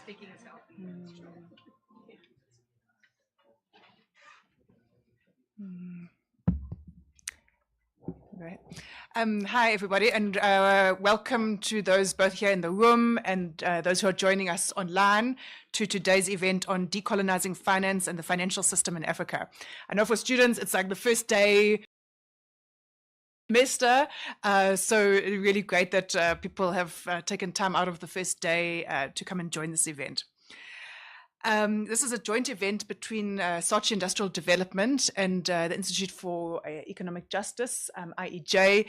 speaking as well. Great. Hi, everybody, and welcome to those both here in the room and those who are joining us online to today's event on decolonizing finance and the financial system in Africa. I know for students, it's like the first day semester, so really great that people have taken time out of the first day to come and join this event. This is a joint event between Saatchi Industrial Development and the Institute for Economic Justice, IEJ.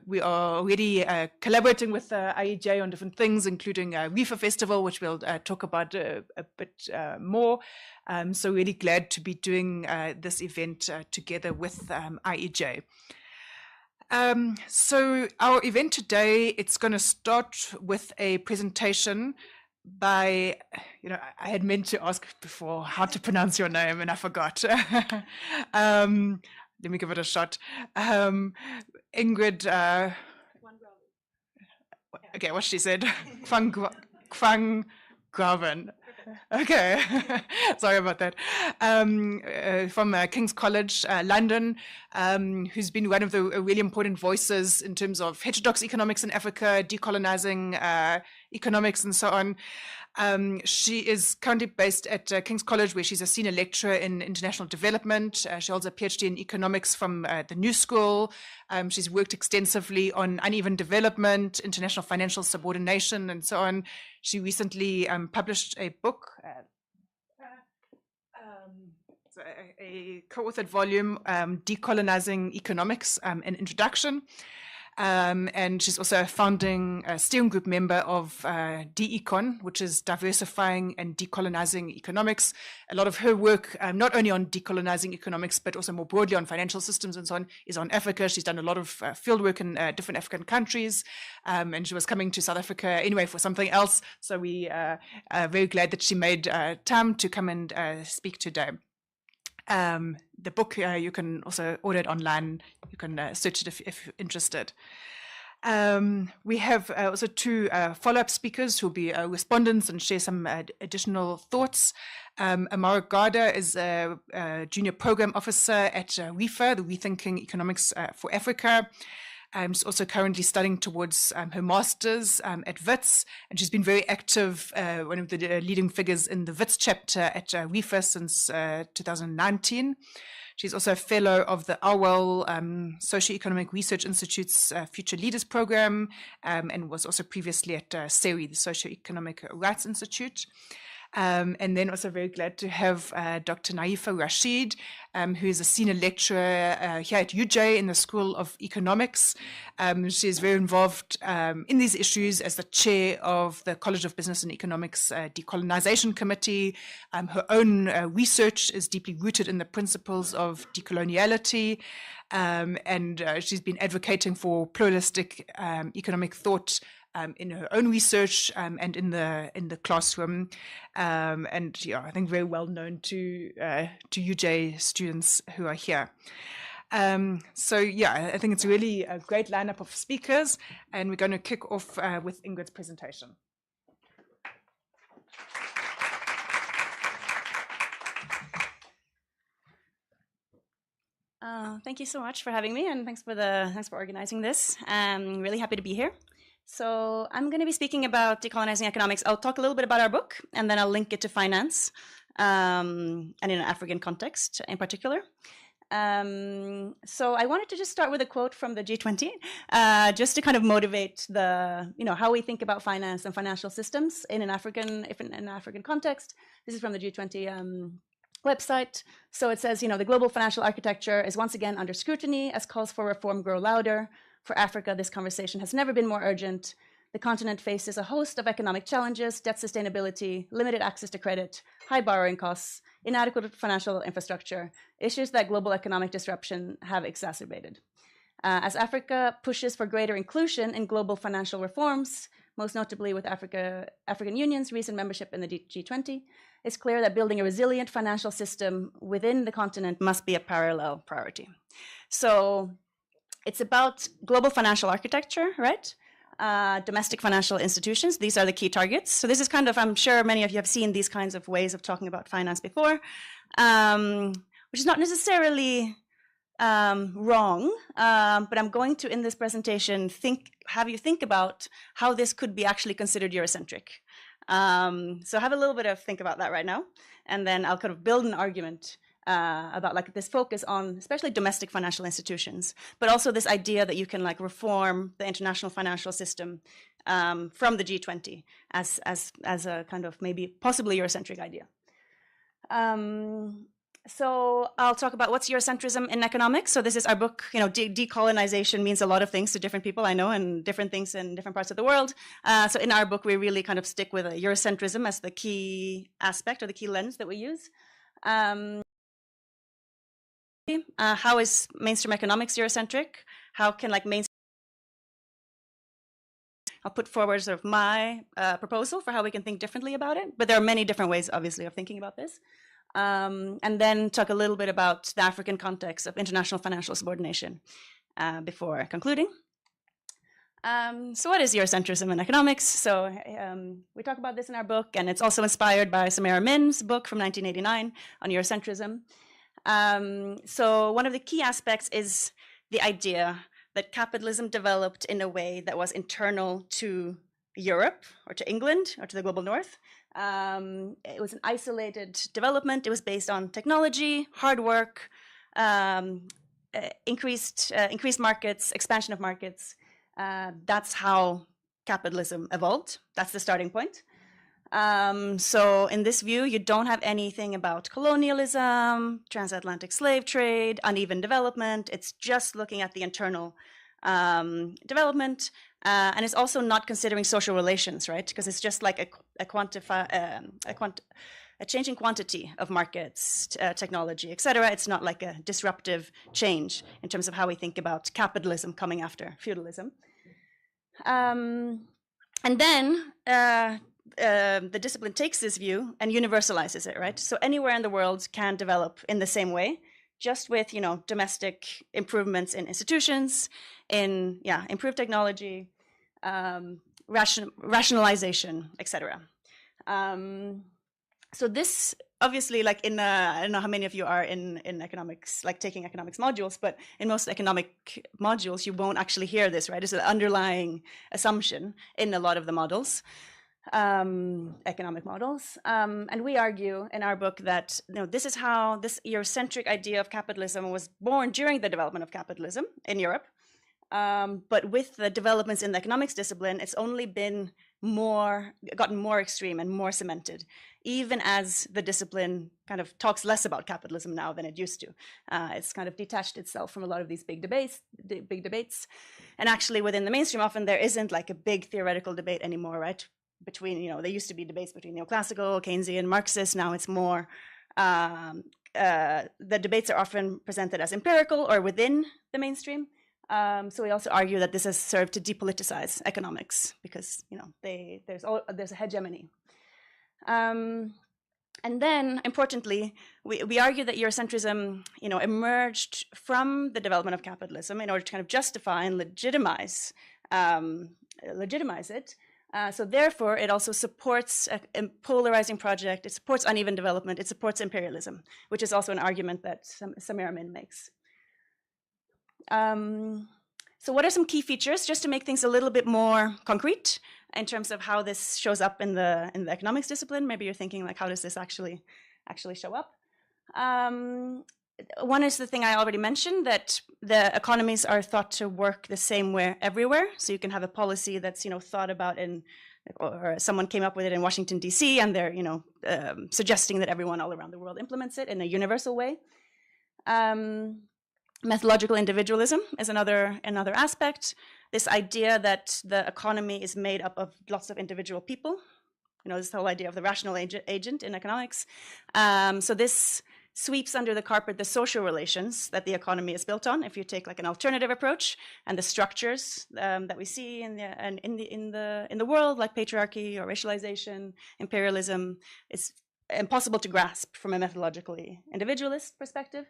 We are already collaborating with IEJ on different things, including Reefer Festival, which we'll talk about a bit more. So really glad to be doing this event together with IEJ. So our event today, it's going to start with a presentation by, I had meant to ask before how to pronounce your name and I forgot. Let me give it a shot. Ingrid, okay, what she said, Kwang Graven. Okay, sorry about that. From King's College, London, who's been one of the really important voices in terms of heterodox economics in Africa, decolonizing economics and so on. She is currently based at King's College, where she's a senior lecturer in international development. She holds a PhD in economics from the New School. She's worked extensively on uneven development, international financial subordination, and so on. She recently published a book, a co-authored volume, Decolonizing Economics, an Introduction. And she's also a founding steering group member of DECON, which is Diversifying and Decolonizing Economics. A lot of her work, not only on decolonizing economics, but also more broadly on financial systems and so on, is on Africa. She's done a lot of field work in different African countries, and she was coming to South Africa anyway for something else. So we are very glad that she made time to come and speak today. The book, you can also order it online. You can search it if you're interested. We have also two follow-up speakers who will be respondents and share some additional thoughts. Amara Garda is a junior program officer at Reefer, the Rethinking Economics for Africa. She's also currently studying towards her master's at WITS, and she's been very active, one of the leading figures in the WITS chapter at Reefer since 2019. She's also a fellow of the Arwell Socioeconomic Research Institute's Future Leaders Program, and was also previously at SERI, the Socioeconomic Rights Institute. And then also very glad to have Dr. Naifa Rashid, who is a senior lecturer here at UJ in the School of Economics. She is very involved in these issues as the chair of the College of Business and Economics Decolonization Committee. Her own research is deeply rooted in the principles of decoloniality, and she's been advocating for pluralistic economic thought in her own research and in the classroom, and I think very well known to UJ students who are here. So I think it's really a great lineup of speakers, and we're going to kick off with Ingrid's presentation. Thank you so much for having me, and thanks for organizing this. I'm really happy to be here. So I'm going to be speaking about decolonizing economics. I'll talk a little bit about our book, and then I'll link it to finance, and in an African context in particular. So I wanted to just start with a quote from the G20, just to kind of motivate how we think about finance and financial systems in an African context. This is from the G20 website. So it says, the global financial architecture is once again under scrutiny as calls for reform grow louder. For Africa, this conversation has never been more urgent. The continent faces a host of economic challenges, debt sustainability, limited access to credit, high borrowing costs, inadequate financial infrastructure, issues that global economic disruption have exacerbated. As Africa pushes for greater inclusion in global financial reforms, most notably with African Union's recent membership in the G20, it's clear that building a resilient financial system within the continent must be a parallel priority. So it's about global financial architecture, right? domestic financial institutions. These are the key targets. So this is kind of, I'm sure many of you have seen these kinds of ways of talking about finance before, which is not necessarily wrong, but I'm going to, in this presentation, have you think about how this could be actually considered Eurocentric. So have a little bit of think about that right now, and then I'll kind of build an argument about like this focus on especially domestic financial institutions, but also this idea that you can like reform the international financial system from the G20 as a kind of maybe possibly Eurocentric idea. So I'll talk about what's Eurocentrism in economics. So this is our book. You know, decolonization means a lot of things to different people I know, and different things in different parts of the world. So in our book, we really kind of stick with Eurocentrism as the key aspect or the key lens that we use. How is mainstream economics Eurocentric? How can like mainstream? I'll put forward sort of my proposal for how we can think differently about it. But there are many different ways, obviously, of thinking about this. And then talk a little bit about the African context of international financial subordination before concluding. So what is Eurocentrism in economics? So we talk about this in our book, and it's also inspired by Samara Min's book from 1989 on Eurocentrism. So one of the key aspects is the idea that capitalism developed in a way that was internal to Europe or to England or to the global north. It was an isolated development. It was based on technology, hard work, increased markets, expansion of markets. That's how capitalism evolved. That's the starting point. So in this view, you don't have anything about colonialism, transatlantic slave trade, uneven development. It's just looking at the internal development, and it's also not considering social relations, right? Because it's just like a changing quantity of markets, technology, etc. It's not like a disruptive change in terms of how we think about capitalism coming after feudalism. And then the discipline takes this view and universalizes it, right? So anywhere in the world can develop in the same way, just with, you know, domestic improvements in institutions, in improved technology, rationalization, etc. So this obviously, like in I don't know how many of you are in economics, like taking economics modules, but in most economic modules, you won't actually hear this, right? It's an underlying assumption in a lot of the models, economic models. And we argue in our book that, you know, this is how this Eurocentric idea of capitalism was born during the development of capitalism in Europe. But with the developments in the economics discipline, it's only been gotten more extreme and more cemented, even as the discipline kind of talks less about capitalism now than it used to. It's kind of detached itself from a lot of these big debates. And actually within the mainstream, often there isn't like a big theoretical debate anymore, right? Between, you know, there used to be debates between neoclassical, Keynesian, Marxist. Now it's more, the debates are often presented as empirical or within the mainstream. So we also argue that this has served to depoliticize economics because, you know, there's a hegemony. And then, importantly, we argue that Eurocentrism, you know, emerged from the development of capitalism in order to kind of justify and legitimize it. So therefore, it also supports a polarizing project. It supports uneven development. It supports imperialism, which is also an argument that Samara Min makes. So what are some key features, just to make things a little bit more concrete in terms of how this shows up in the economics discipline? Maybe you're thinking, like, how does this actually show up? One is the thing I already mentioned, that the economies are thought to work the same way everywhere. So you can have a policy that's, you know, thought about or someone came up with it in Washington, D.C., and they're, you know, suggesting that everyone all around the world implements it in a universal way. Methodological individualism is another aspect. This idea that the economy is made up of lots of individual people. You know, this whole idea of the rational agent in economics. So this sweeps under the carpet the social relations that the economy is built on. If you take like an alternative approach, and the structures that we see in the world, like patriarchy or racialization, imperialism, is impossible to grasp from a methodologically individualist perspective.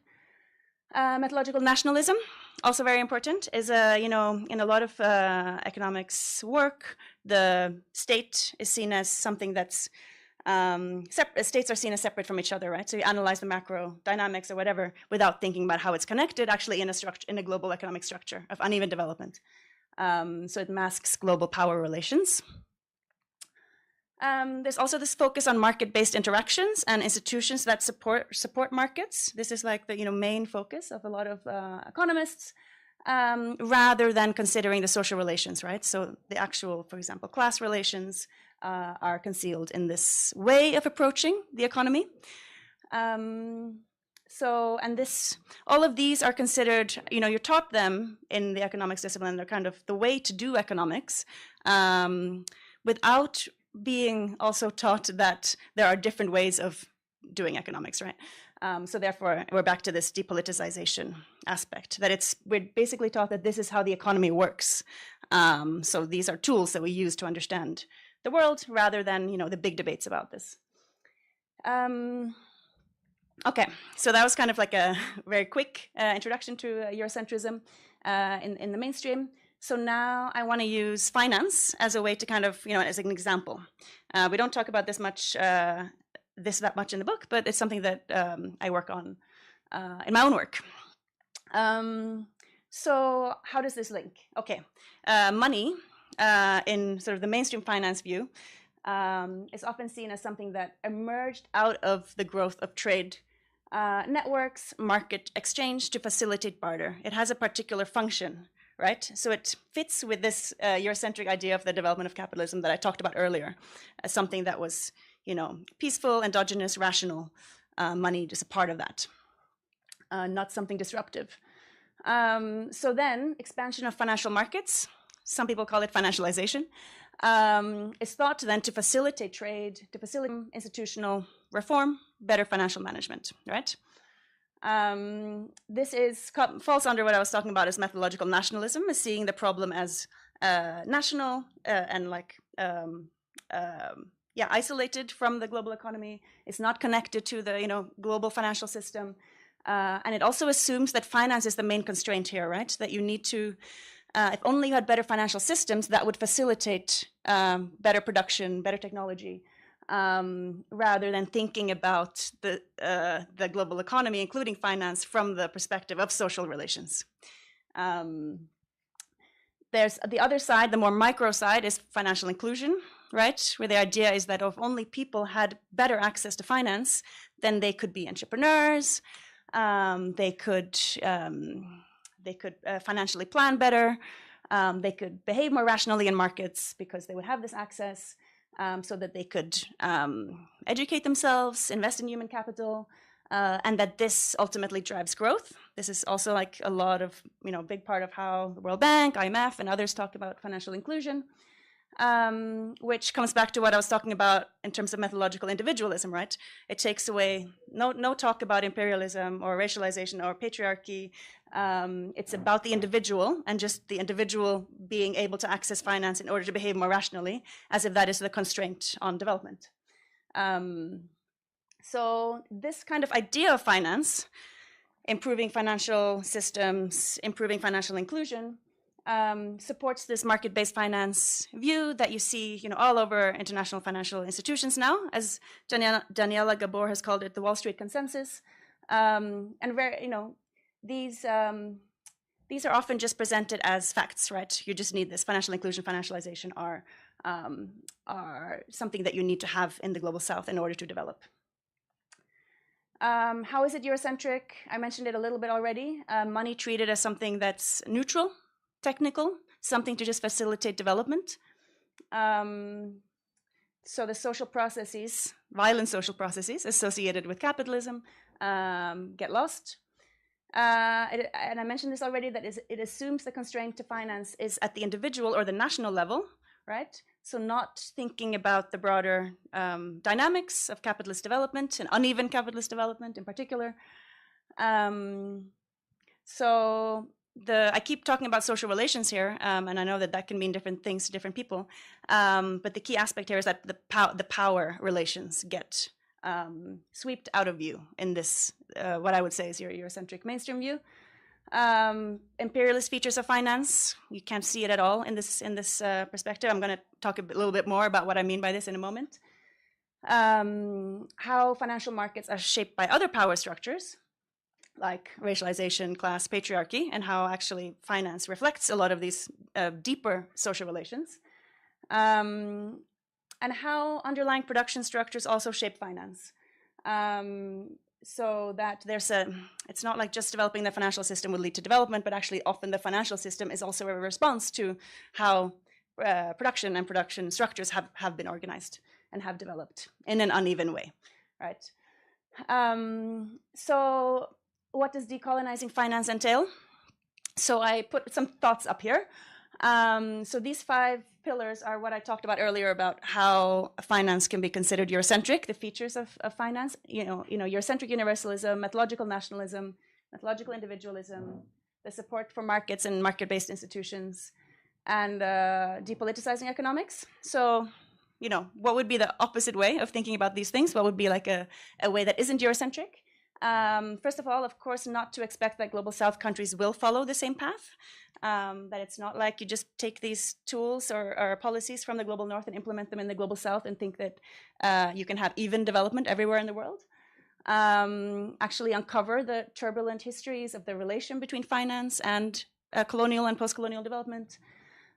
Methodological nationalism, also very important, is in a lot of economics work, the state is seen as something that's states are seen as separate from each other, right? So you analyze the macro dynamics or whatever without thinking about how it's connected, actually in a global economic structure of uneven development. So it masks global power relations. There's also this focus on market-based interactions and institutions that support markets. This is like the main focus of a lot of economists, rather than considering the social relations, right? So the actual, for example, class relations are concealed in this way of approaching the economy. All of these are considered, you're taught them in the economics discipline. They're kind of the way to do economics, without being also taught that there are different ways of doing economics, right? So therefore, we're back to this depoliticization aspect, that we're basically taught that this is how the economy works. So these are tools that we use to understand the world rather than, the big debates about this. Okay, so that was kind of like a very quick introduction to Eurocentrism in the mainstream. So now I want to use finance as a way to kind of, as an example. We don't talk about that much in the book, but it's something that I work on in my own work. So how does this link? Okay, money in sort of the mainstream finance view is often seen as something that emerged out of the growth of trade networks, market exchange to facilitate barter. It has a particular function, right? So it fits with this Eurocentric idea of the development of capitalism that I talked about earlier, as something that was, peaceful, endogenous, rational. Money just a part of that, not something disruptive. So then, expansion of financial markets, some people call it financialization, is thought then to facilitate trade, to facilitate institutional reform, better financial management, right? This falls under what I was talking about as methodological nationalism, is seeing the problem as national and like isolated from the global economy. It's not connected to the global financial system, and it also assumes that finance is the main constraint here, right? That you need to, if only you had better financial systems, that would facilitate better production, better technology. Rather than thinking about the global economy, including finance, from the perspective of social relations. There's the other side, the more micro side, is financial inclusion, right? Where the idea is that if only people had better access to finance, then they could be entrepreneurs, they could financially plan better, they could behave more rationally in markets because they would have this access. So that they could educate themselves, invest in human capital, and that this ultimately drives growth. This is also like a lot of, big part of how the World Bank, IMF, and others talk about financial inclusion, which comes back to what I was talking about in terms of methodological individualism, right? It takes away no talk about imperialism or racialization or patriarchy. It's about the individual and just the individual being able to access finance in order to behave more rationally, as if that is the constraint on development. So this kind of idea of finance, improving financial systems, improving financial inclusion, supports this market-based finance view that you see, all over international financial institutions now, as Daniela Gabor has called it, the Wall Street consensus, and these are often just presented as facts, right? You just need this. Financial inclusion, financialization are something that you need to have in the global south in order to develop. How is it Eurocentric? I mentioned it a little bit already. Money treated as something that's neutral, technical, something to just facilitate development. So the social processes, violent social processes associated with capitalism get lost. And I mentioned this already, that it assumes the constraint to finance is at the individual or the national level, right? So not thinking about the broader dynamics of capitalist development and uneven capitalist development in particular. I keep talking about social relations here, and I know that can mean different things to different people. But the key aspect here is that the power relations get swept out of view in this, what I would say is your Eurocentric mainstream view. Imperialist features of finance, you can't see it at all in this perspective. I'm going to talk a little bit more about what I mean by this in a moment. How financial markets are shaped by other power structures, like racialization, class, patriarchy, and how actually finance reflects a lot of these deeper social relations. And how underlying production structures also shape finance. So that it's not like just developing the financial system would lead to development, but actually often the financial system is also a response to how production and production structures have been organized and have developed in an uneven way, right? So what does decolonizing finance entail? So I put some thoughts up here. So these 5 pillars are what I talked about earlier about how finance can be considered Eurocentric, the features of finance, Eurocentric universalism, methodological nationalism, methodological individualism, the support for markets and market-based institutions, and depoliticizing economics. So, what would be the opposite way of thinking about these things? What would be like a way that isn't Eurocentric? First of all, of course, not to expect that Global South countries will follow the same path, that it's not like you just take these tools or policies from the Global North and implement them in the Global South and think that you can have even development everywhere in the world. Actually uncover the turbulent histories of the relation between finance and colonial and post-colonial development,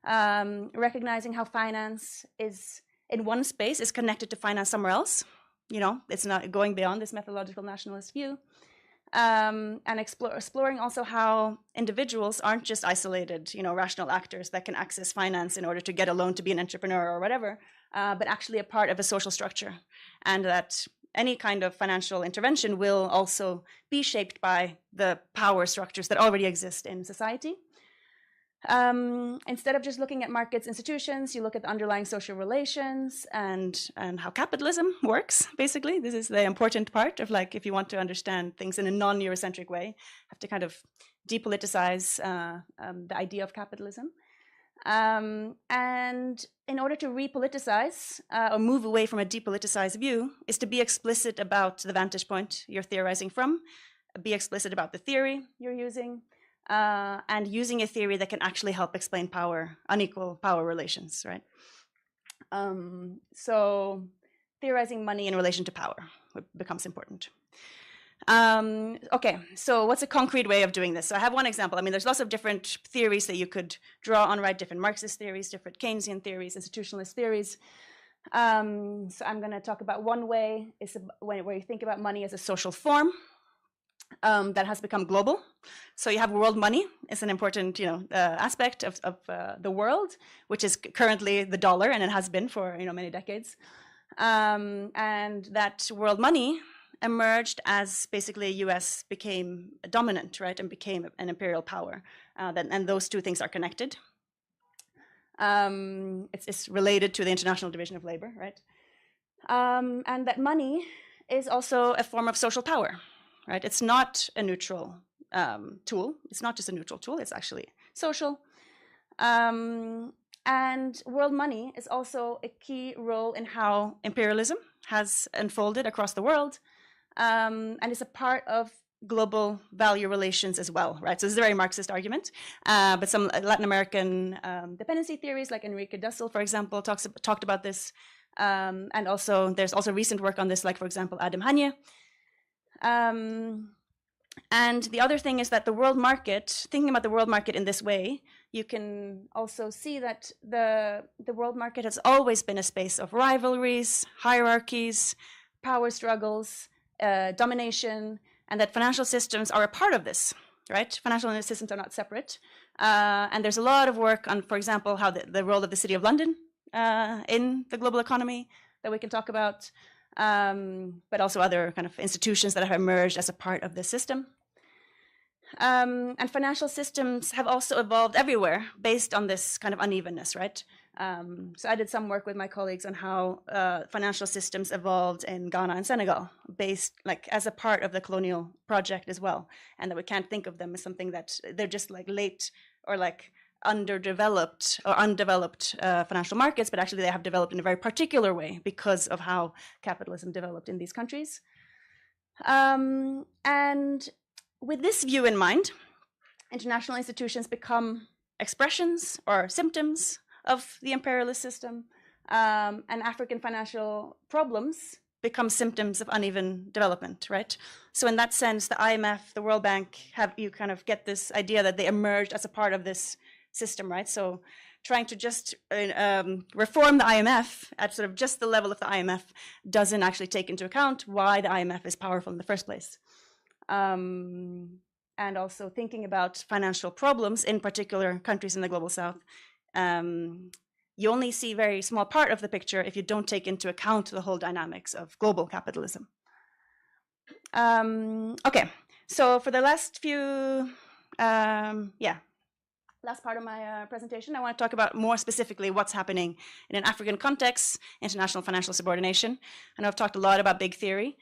recognizing how finance is in one space is connected to finance somewhere else. It's not going beyond this methodological nationalist view, and exploring also how individuals aren't just isolated, rational actors that can access finance in order to get a loan to be an entrepreneur or whatever, but actually a part of a social structure, and that any kind of financial intervention will also be shaped by the power structures that already exist in society. Instead of just looking at markets, institutions, you look at the underlying social relations and how capitalism works, basically. This is the important part of, like, if you want to understand things in a non-Eurocentric way, you have to kind of depoliticize the idea of capitalism. And in order to repoliticize or move away from a depoliticized view is to be explicit about the vantage point you're theorizing from, be explicit about the theory you're using, and using a theory that can actually help explain unequal power relations, right? So theorizing money in relation to power becomes important. Okay, so what's a concrete way of doing this? So I have one example. I mean, there's lots of different theories that you could draw on, right? Different Marxist theories, different Keynesian theories, institutionalist theories. So I'm going to talk about one way is where you think about money as a social form. That has become global. So you have world money. It's an important, aspect of the world, which is currently the dollar, and it has been for many decades. And that world money emerged as basically U.S. became dominant, right, and became an imperial power. And those two things are connected. It's related to the International Division of Labor, right? And that money is also a form of social power. Right? It's not a neutral tool. It's not just a neutral tool. It's actually social. And world money is also a key role in how imperialism has unfolded across the world, and is a part of global value relations as well. Right? So this is a very Marxist argument, but some Latin American dependency theories, like Enrique Dussel, for example, talked about this, and also there's also recent work on this, like for example Adam Hanye. And the other thing is that the world market, thinking about the world market in this way, you can also see that the world market has always been a space of rivalries, hierarchies, power struggles, domination, and that financial systems are a part of this, right? Financial systems are not separate. And there's a lot of work on, for example, how the role of the City of London in the global economy that we can talk about. But also other kind of institutions that have emerged as a part of the system. And financial systems have also evolved everywhere based on this kind of unevenness, right? So I did some work with my colleagues on how financial systems evolved in Ghana and Senegal, based like as a part of the colonial project as well, and that we can't think of them as something that they're just like late or like underdeveloped or undeveloped financial markets, but actually they have developed in a very particular way because of how capitalism developed in these countries. And with this view in mind, international institutions become expressions or symptoms of the imperialist system, and African financial problems become symptoms of uneven development, right? So in that sense, the IMF, the World Bank, you kind of get this idea that they emerged as a part of this system, right? So trying to just reform the IMF at sort of just the level of the IMF doesn't actually take into account why the IMF is powerful in the first place. And also thinking about financial problems in particular countries in the global south, you only see a very small part of the picture if you don't take into account the whole dynamics of global capitalism. Okay, so for the last few, last part of my presentation, I want to talk about more specifically what's happening in an African context, international financial subordination. I know I've talked a lot about big theory.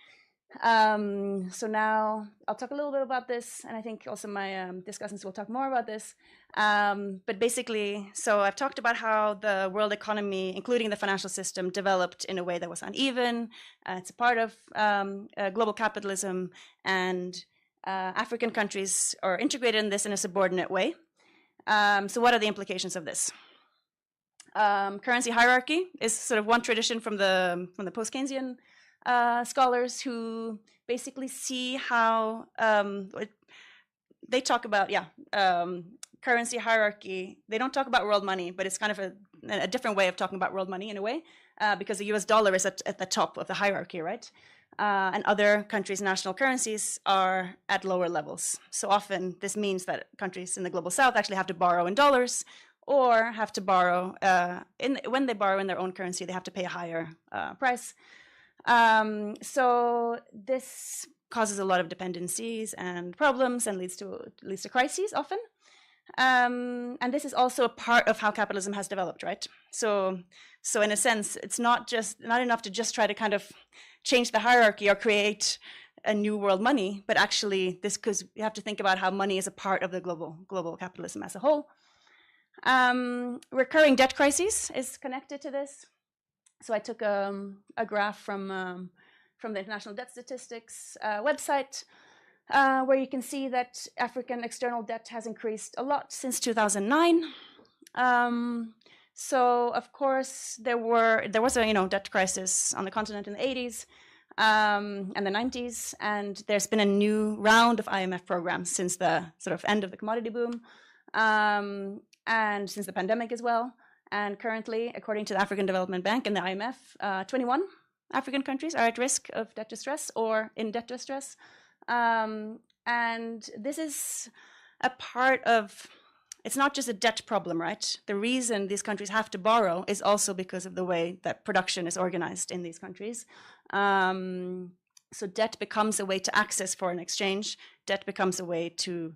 So now I'll talk a little bit about this, and I think also my discussants will talk more about this. But basically, so I've talked about how the world economy, including the financial system, developed in a way that was uneven. It's a part of global capitalism, and African countries are integrated in this in a subordinate way. So what are the implications of this? Currency hierarchy is sort of one tradition from the post-Keynesian scholars who basically see how they talk about, currency hierarchy. They don't talk about world money, but it's kind of a different way of talking about world money in a way, because the US dollar is at the top of the hierarchy, right? And other countries' national currencies are at lower levels. So often this means that countries in the global south actually have to borrow in dollars, or have to borrow, when they borrow in their own currency, they have to pay a higher price. So this causes a lot of dependencies and problems and leads to crises often. And this is also a part of how capitalism has developed, right? So in a sense, it's not enough to just try to kind of change the hierarchy or create a new world money, but actually because you have to think about how money is a part of the global capitalism as a whole. Recurring debt crises is connected to this. So I took a graph from the International Debt Statistics website, where you can see that African external debt has increased a lot since 2009. So of course there was a debt crisis on the continent in the 80s and the 90s, and there's been a new round of IMF programs since the sort of end of the commodity boom, and since the pandemic as well. And currently, according to the African Development Bank and the IMF, 21 African countries are at risk of debt distress or in debt distress. And this is a part of, it's not just a debt problem, right? The reason these countries have to borrow is also because of the way that production is organized in these countries. So debt becomes a way to access foreign exchange. Debt becomes a way to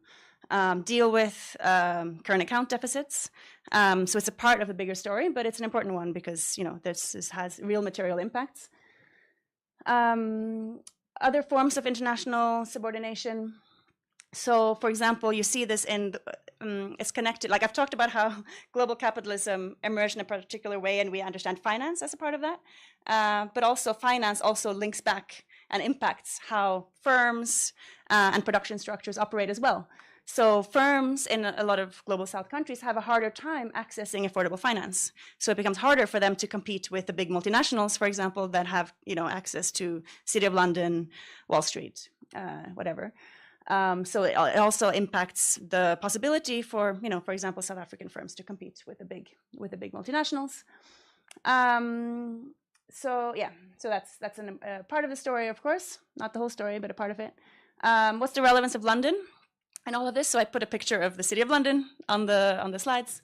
deal with current account deficits. So it's a part of a bigger story, but it's an important one because this has real material impacts. Other forms of international subordination. So, for example, you see this it's connected. Like I've talked about how global capitalism emerged in a particular way, and we understand finance as a part of that. But also, finance also links back and impacts how firms and production structures operate as well. So firms in a lot of global south countries have a harder time accessing affordable finance. So it becomes harder for them to compete with the big multinationals, for example, that have access to City of London, Wall Street, whatever. So it also impacts the possibility for for example, South African firms to compete with the big multinationals. So that's a part of the story, of course, not the whole story, but a part of it. What's the relevance of London and all of this? So I put a picture of the City of London on the slides.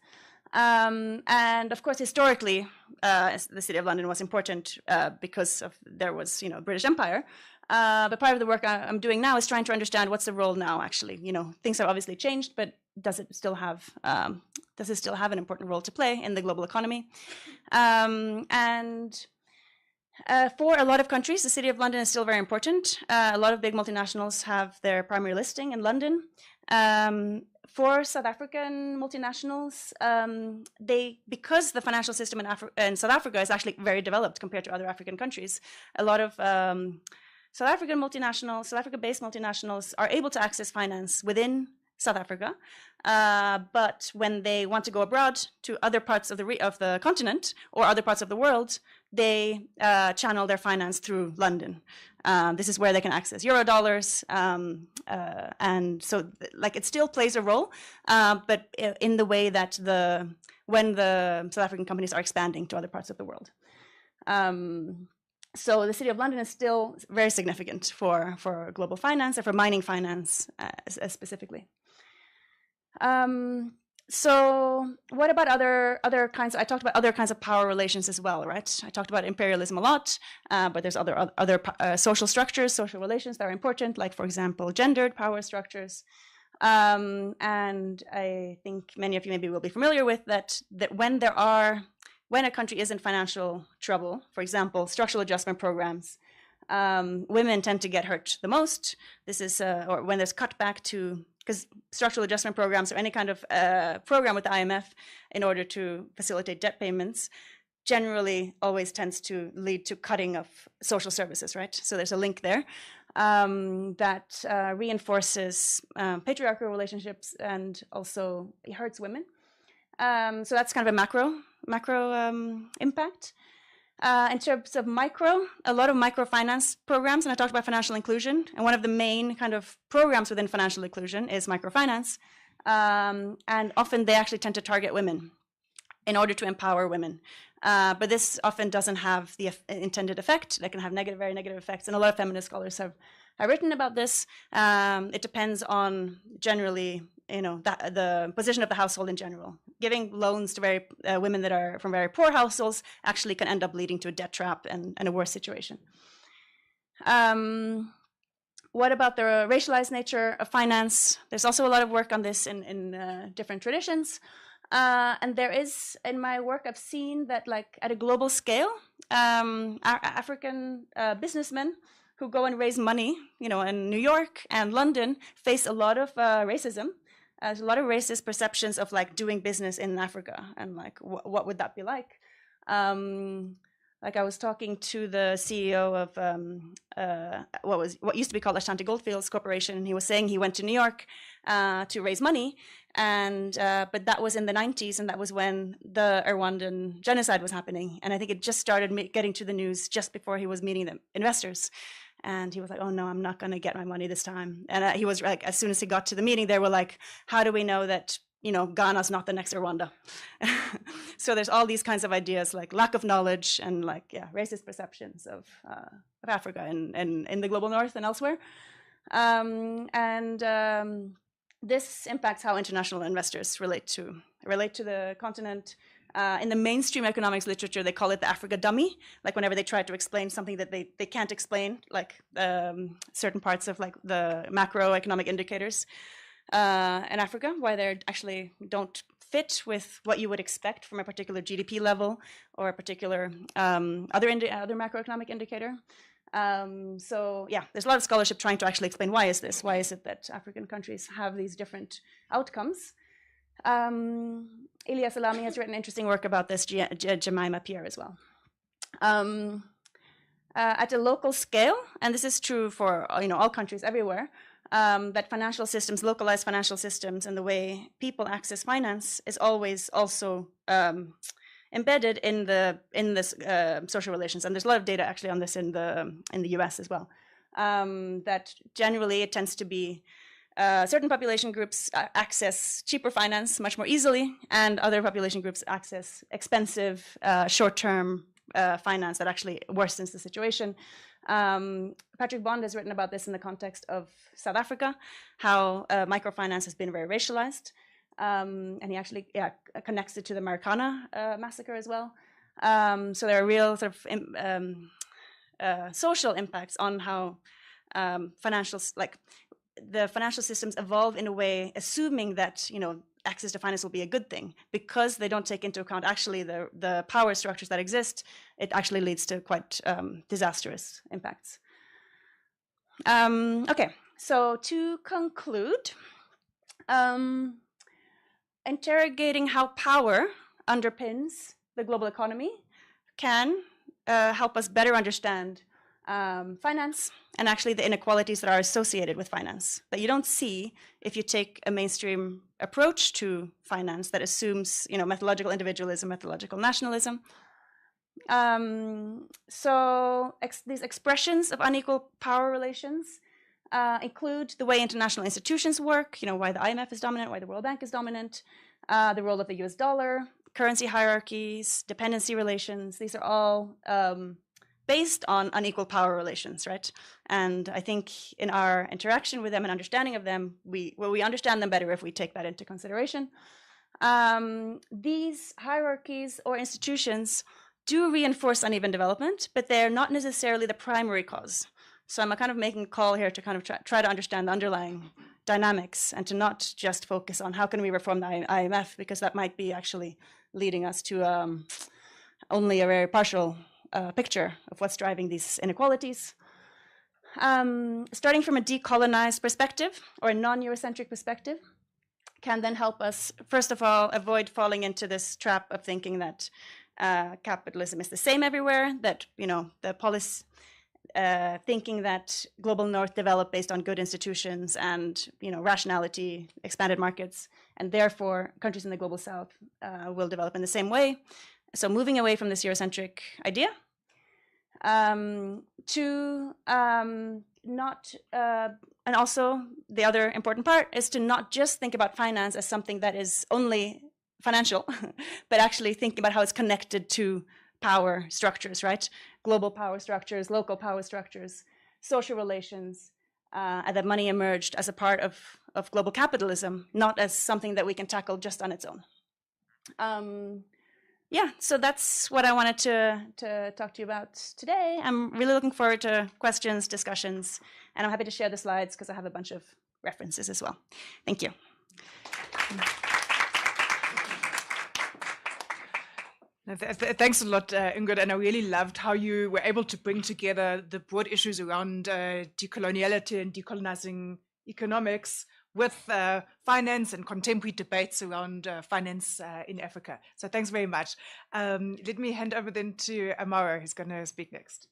And of course, historically, the City of London was important because there was British Empire. But part of the work I'm doing now is trying to understand what's the role now. Actually, things have obviously changed, but does it still have an important role to play in the global economy? And for a lot of countries, the City of London is still very important. A lot of big multinationals have their primary listing in London. for South African multinationals, because the financial system in South Africa is actually very developed compared to other African countries, a lot of South Africa-based multinationals are able to access finance within South Africa, but when they want to go abroad to other parts of the continent or other parts of the world, they channel their finance through London. This is where they can access Eurodollars, and so like it still plays a role, but in the way that when the South African companies are expanding to other parts of the world. So the City of London is still very significant for global finance and for mining finance specifically. So what about other kinds? I talked about other kinds of power relations as well, right? I talked about imperialism a lot, but there's other social structures, social relations that are important, like, for example, gendered power structures. And I think many of you maybe will be familiar with that when a country is in financial trouble, for example, structural adjustment programs, women tend to get hurt the most. This is, or when there's cutback to, because structural adjustment programs or any kind of program with the IMF in order to facilitate debt payments generally always tends to lead to cutting of social services, right? So there's a link there that reinforces patriarchal relationships and also hurts women. So that's kind of a macro impact. In terms of micro, a lot of microfinance programs, and I talked about financial inclusion, and one of the main kind of programs within financial inclusion is microfinance, and often they actually tend to target women in order to empower women. But this often doesn't have the intended effect. They can have very negative effects, and a lot of feminist scholars have written about this. It depends on generally, the position of the household in general. Giving loans to women that are from very poor households actually can end up leading to a debt trap and a worse situation. What about the racialized nature of finance? There's also a lot of work on this in different traditions. And there is, in my work, I've seen that, like, at a global scale, African businessmen who go and raise money, in New York and London face a lot of racism. There's a lot of racist perceptions of, like, doing business in Africa, and, like, what would that be like? Like, I was talking to the CEO of what used to be called Ashanti Goldfields Corporation, and he was saying he went to New York to raise money, and but that was in the 90s, and that was when the Rwandan genocide was happening, and I think it just started getting to the news just before he was meeting the investors. And he was like, oh, no, I'm not going to get my money this time. And he was like, as soon as he got to the meeting, they were like, how do we know that, Ghana's not the next Rwanda? So there's all these kinds of ideas, like lack of knowledge and, like, racist perceptions of Africa and in the global north and elsewhere. This impacts how international investors relate to the continent. In the mainstream economics literature, they call it the Africa dummy. Like, whenever they try to explain something that they can't explain, like certain parts of, like, the macroeconomic indicators in Africa, why they actually don't fit with what you would expect from a particular GDP level or a particular other macroeconomic indicator. So yeah, there's a lot of scholarship trying to actually explain why is this? Why is it that African countries have these different outcomes? Ilya Salami has written interesting work about this, Jemima Pierre as well. At a local scale, and this is true for all countries everywhere, that financial systems, localized financial systems, and the way people access finance is always also embedded in this social relations. And there's a lot of data actually on this in the US as well. That generally it tends to be certain population groups access cheaper finance much more easily, and other population groups access expensive, short-term finance that actually worsens the situation. Patrick Bond has written about this in the context of South Africa, how microfinance has been very racialized, and he actually connects it to the Marikana massacre as well. So there are real sort of social impacts on how the financial systems evolve in a way assuming that access to finance will be a good thing, because they don't take into account actually the power structures that exist. It actually leads to quite disastrous impacts. Okay, so to conclude, interrogating how power underpins the global economy can help us better understand finance and actually the inequalities that are associated with finance that you don't see if you take a mainstream approach to finance that assumes, methodological individualism, methodological nationalism. So these expressions of unequal power relations include the way international institutions work, why the IMF is dominant, why the World Bank is dominant, the role of the US dollar, currency hierarchies, dependency relations. These are all based on unequal power relations, right? And I think in our interaction with them and understanding of them, we understand them better if we take that into consideration. These hierarchies or institutions do reinforce uneven development, but they're not necessarily the primary cause. So I'm kind of making a call here to kind of try to understand the underlying dynamics and to not just focus on how can we reform the IMF, because that might be actually leading us to only a very partial picture of what's driving these inequalities. Starting from a decolonized perspective or a non-Eurocentric perspective can then help us, first of all, avoid falling into this trap of thinking that capitalism is the same everywhere, that, the policy thinking that global north developed based on good institutions and rationality, expanded markets, and therefore countries in the global south will develop in the same way. So moving away from this Eurocentric idea to not, and also the other important part is to not just think about finance as something that is only financial, but actually thinking about how it's connected to power structures, right? Global power structures, local power structures, social relations, and that money emerged as a part of global capitalism, not as something that we can tackle just on its own. Yeah, so that's what I wanted to talk to you about today. I'm really looking forward to questions, discussions, and I'm happy to share the slides because I have a bunch of references as well. Thank you. Thanks a lot, Ingrid, and I really loved how you were able to bring together the broad issues around decoloniality and decolonizing economics with finance and contemporary debates around finance in Africa. So thanks very much. Let me hand over then to Amara, who's going to speak next.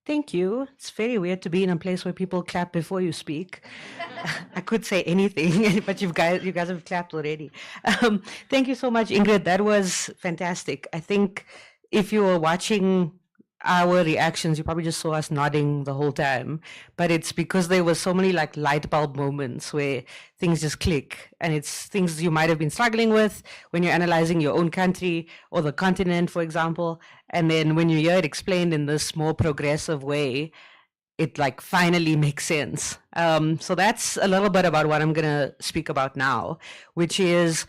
Thank you. It's very weird to be in a place where people clap before you speak. I could say anything, but you guys have clapped already. Thank you so much, Ingrid. That was fantastic. I think if you were watching our reactions, you probably just saw us nodding the whole time. But it's because there were so many like light bulb moments where things just click, and it's things you might have been struggling with when you're analyzing your own country or the continent, for example. And then when you hear it explained in this more progressive way, it like finally makes sense. So that's a little bit about what I'm going to speak about now, which is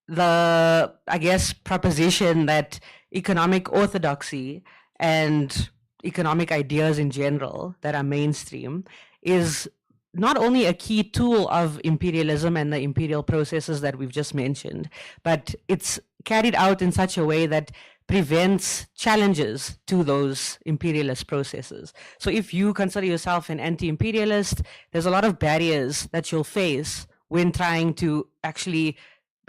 the, I guess, proposition that economic orthodoxy and economic ideas in general that are mainstream is not only a key tool of imperialism and the imperial processes that we've just mentioned, but it's carried out in such a way that prevents challenges to those imperialist processes. So if you consider yourself an anti-imperialist, there's a lot of barriers that you'll face when trying to actually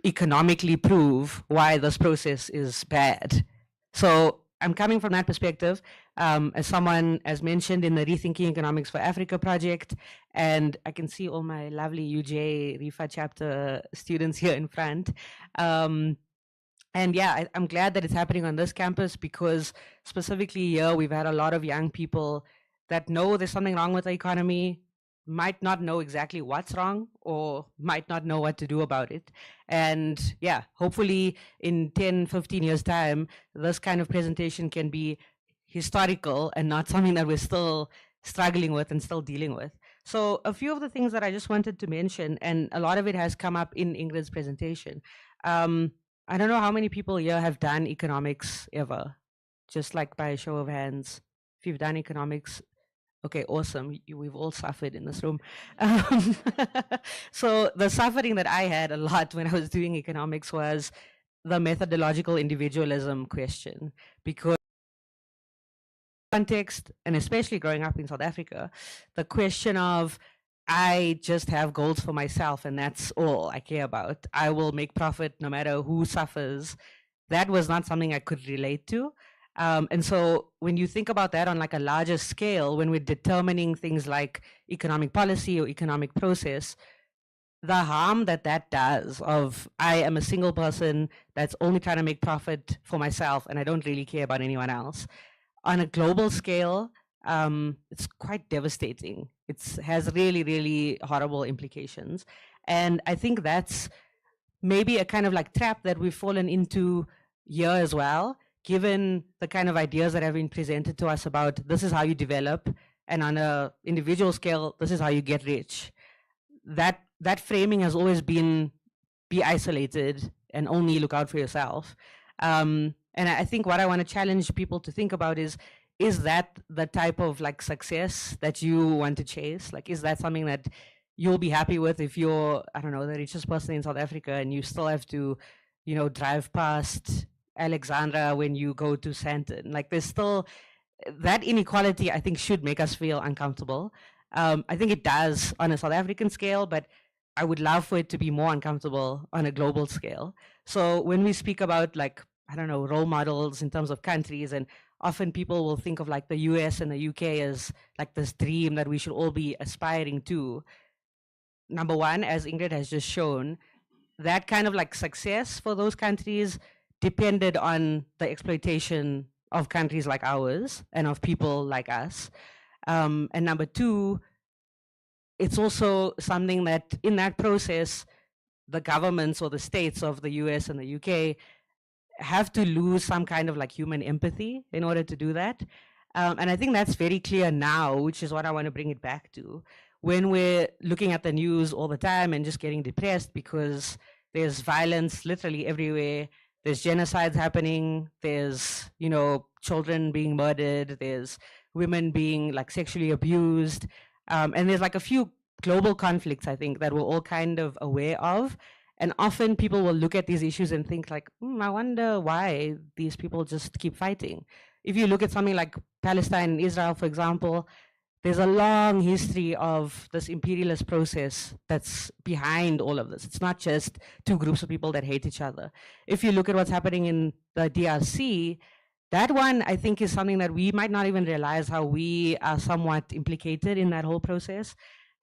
economically prove why this process is bad. So I'm coming from that perspective as someone, as mentioned in the Rethinking Economics for Africa project, and I can see all my lovely UJ RIFA chapter students here in front. And yeah, I'm glad that it's happening on this campus because specifically here, we've had a lot of young people that know there's something wrong with the economy, might not know exactly what's wrong or might not know what to do about it. And yeah, hopefully in 10, 15 years time, this kind of presentation can be historical and not something that we're still struggling with and still dealing with. So a few of the things that I just wanted to mention, and a lot of it has come up in Ingrid's presentation. I don't know how many people here have done economics ever, just like by a show of hands. If you've done economics, okay, awesome. We've all suffered in this room. So the suffering that I had a lot when I was doing economics was the methodological individualism question, because context, and especially growing up in South Africa, the question of, I just have goals for myself and that's all I care about. I will make profit no matter who suffers. That was not something I could relate to. And so when you think about that on like a larger scale, when we're determining things like economic policy or economic process, the harm that that does of, I am a single person that's only trying to make profit for myself and I don't really care about anyone else. On a global scale, it's quite devastating. It has really, really horrible implications. And I think that's maybe a kind of like trap that we've fallen into here as well, given the kind of ideas that have been presented to us about this is how you develop, and on a individual scale, this is how you get rich. That framing has always been, be isolated and only look out for yourself. And I think what I want to challenge people to think about is that the type of like success that you want to chase? Like, is that something that you'll be happy with if you're, I don't know, the richest person in South Africa and you still have to, you know, drive past Alexandra when you go to Sandton? Like, there's still that inequality, I think, should make us feel uncomfortable. I think it does on a South African scale, but I would love for it to be more uncomfortable on a global scale. So when we speak about, like, I don't know, role models in terms of countries, and often people will think of like the US and the UK as like this dream that we should all be aspiring to. Number one, as Ingrid has just shown, that kind of like success for those countries depended on the exploitation of countries like ours and of people like us. And number two, it's also something that in that process, the governments or the states of the US and the UK have to lose some kind of like human empathy in order to do that. And I think that's very clear now, which is what I want to bring it back to. When we're looking at the news all the time and just getting depressed because there's violence literally everywhere, there's genocides happening, there's, you know, children being murdered, there's women being like sexually abused, and there's like a few global conflicts, I think, that we're all kind of aware of. And often people will look at these issues and think like, I wonder why these people just keep fighting. If you look at something like Palestine and Israel, for example, there's a long history of this imperialist process that's behind all of this. It's not just two groups of people that hate each other. If you look at what's happening in the DRC, that one, I think, is something that we might not even realize how we are somewhat implicated in that whole process.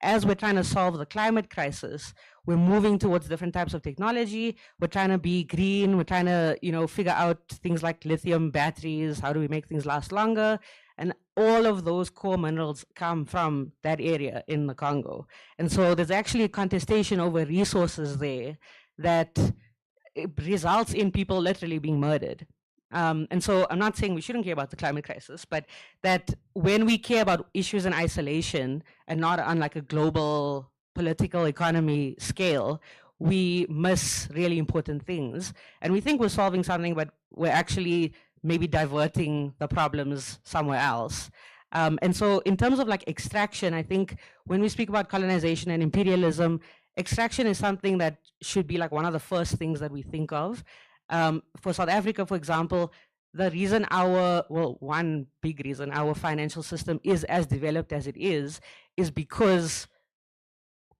As we're trying to solve the climate crisis, we're moving towards different types of technology. We're trying to be green. We're trying to, you know, figure out things like lithium batteries. How do we make things last longer? And all of those core minerals come from that area in the Congo. And so there's actually a contestation over resources there that results in people literally being murdered. And so I'm not saying we shouldn't care about the climate crisis, but that when we care about issues in isolation and not on like a global political economy scale, we miss really important things. And we think we're solving something, but we're actually maybe diverting the problems somewhere else. And so in terms of like extraction, I think when we speak about colonization and imperialism, extraction is something that should be like one of the first things that we think of. For South Africa, for example, the reason one big reason our financial system is as developed as it is because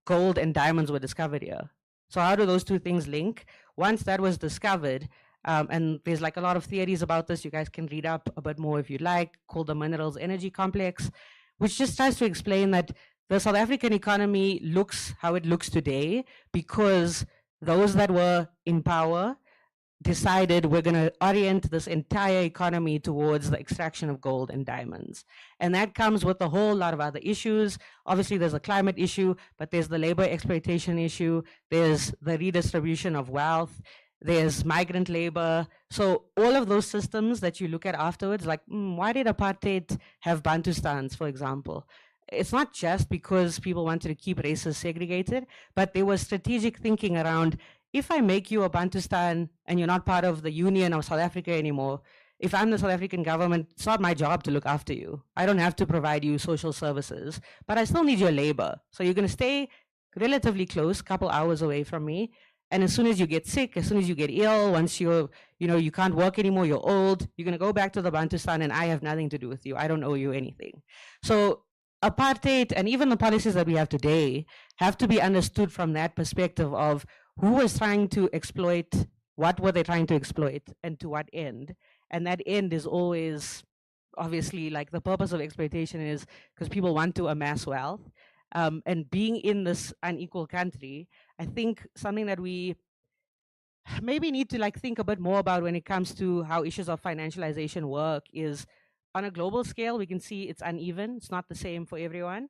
gold and diamonds were discovered here. So how do those two things link? Once that was discovered, and there's like a lot of theories about this, you guys can read up a bit more if you like, called the Minerals Energy Complex, which just tries to explain that the South African economy looks how it looks today because those that were in power decided we're going to orient this entire economy towards the extraction of gold and diamonds. And that comes with a whole lot of other issues. Obviously, there's a climate issue, but there's the labor exploitation issue. There's the redistribution of wealth. There's migrant labor. So all of those systems that you look at afterwards, like, why did apartheid have Bantustans, for example? It's not just because people wanted to keep races segregated, but there was strategic thinking around, if I make you a Bantustan and you're not part of the Union of South Africa anymore, if I'm the South African government, it's not my job to look after you. I don't have to provide you social services, but I still need your labor. So you're going to stay relatively close, a couple hours away from me. And as soon as you get sick, as soon as you get ill, once you're, you know, you can't work anymore, you're old, you're going to go back to the Bantustan and I have nothing to do with you. I don't owe you anything. So apartheid and even the policies that we have today have to be understood from that perspective of who was trying to exploit, what were they trying to exploit, and to what end. And that end is always, obviously, like the purpose of exploitation is because people want to amass wealth. And being in this unequal country, I think something that we maybe need to like think a bit more about when it comes to how issues of financialization work is on a global scale, we can see it's uneven. It's not the same for everyone.